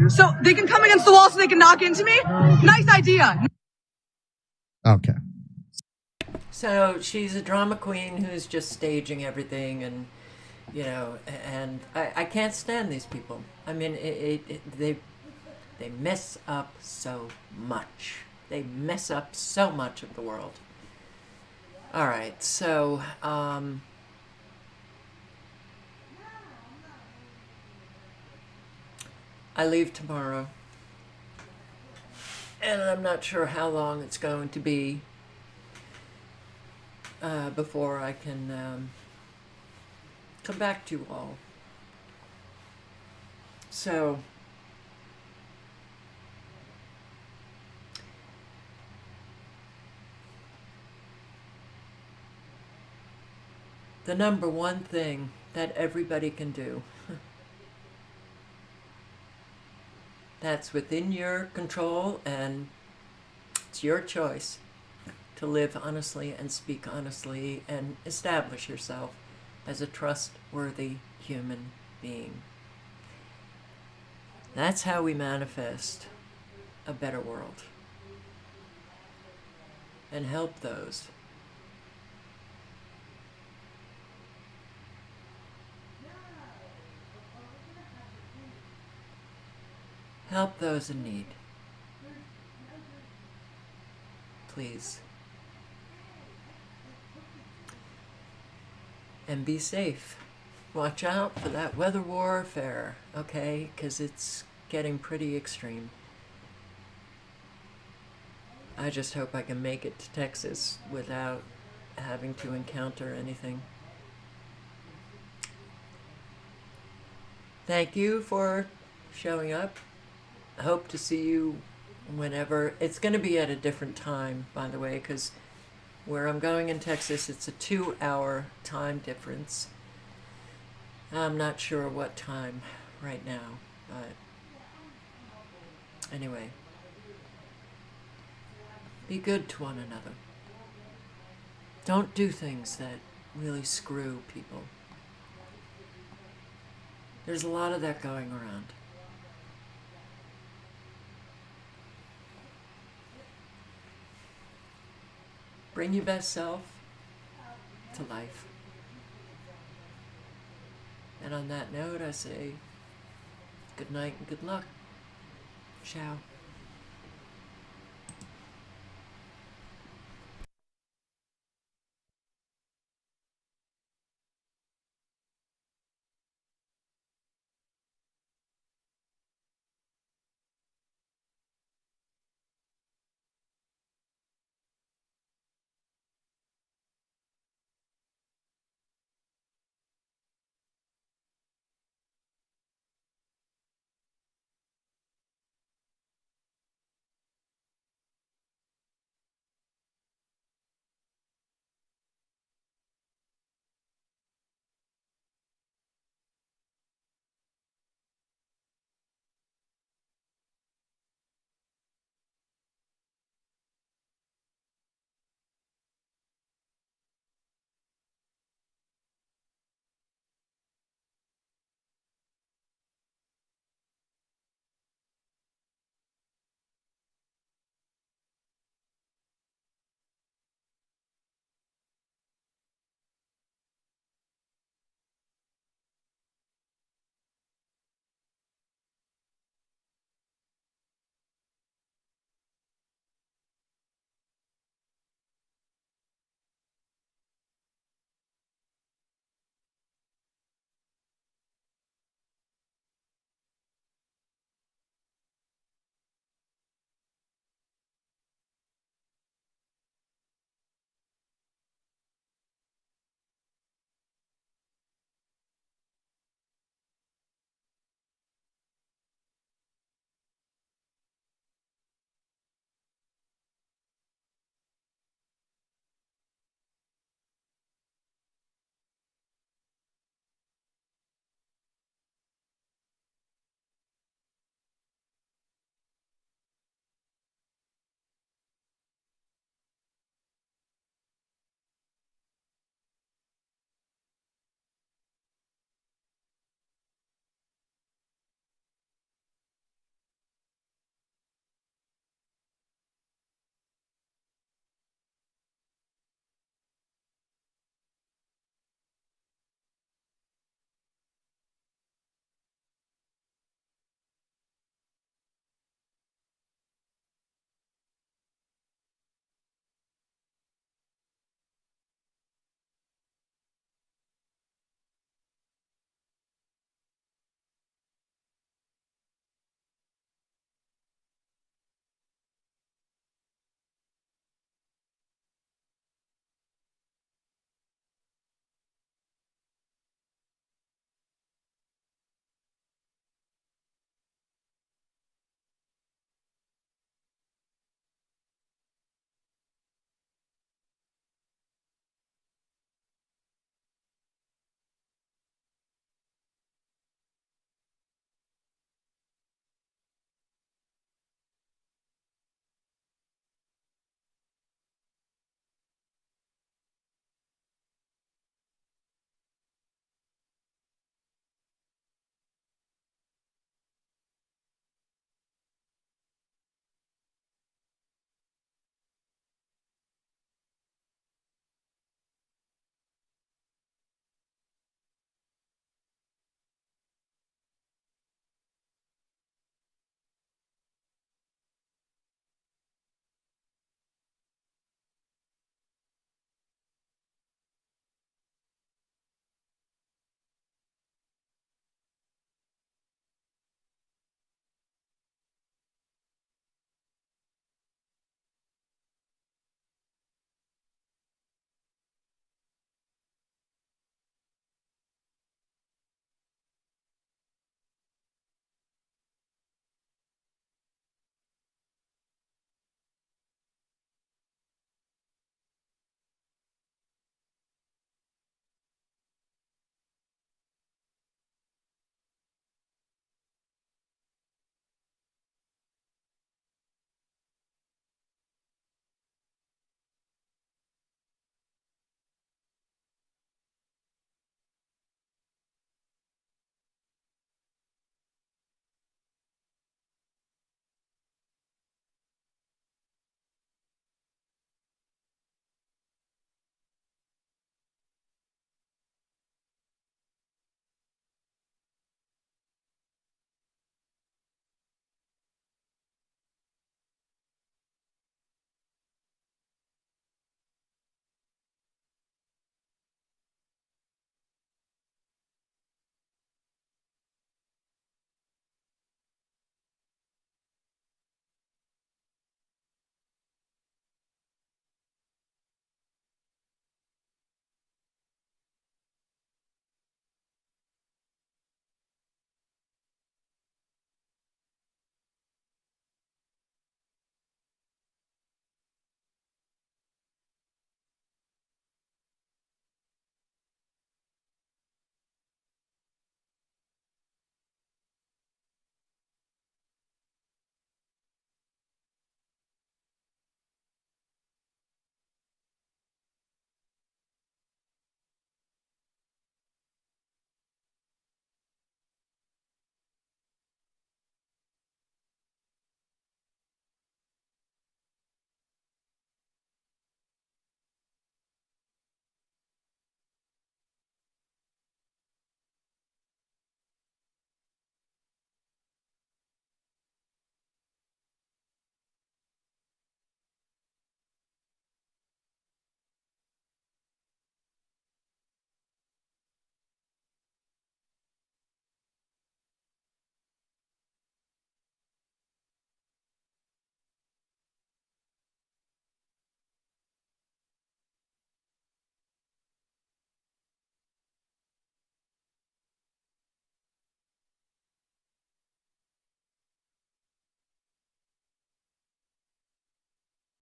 So they can come against the wall so they can knock into me? Nice idea. Okay. So she's a drama queen who's just staging everything, and and I can't stand these people. I mean, they mess up so much. They mess up so much of the world. All right, so I leave tomorrow, and I'm not sure how long it's going to be before I can come back to you all. So the number one thing that everybody can do that's within your control, and it's your choice to live honestly and speak honestly and establish yourself as a trustworthy human being. That's how we manifest a better world and help those in need. Please. And be safe. Watch out for that weather warfare, okay? Because it's getting pretty extreme. I just hope I can make it to Texas without having to encounter anything. Thank you for showing up. I hope to see you whenever. It's going to be at a different time, by the way, because where I'm going in Texas, it's a 2-hour time difference. I'm not sure what time right now, but anyway, be good to one another. Don't do things that really screw people. There's a lot of that going around. Bring your best self to life. And on that note, I say good night and good luck. Ciao.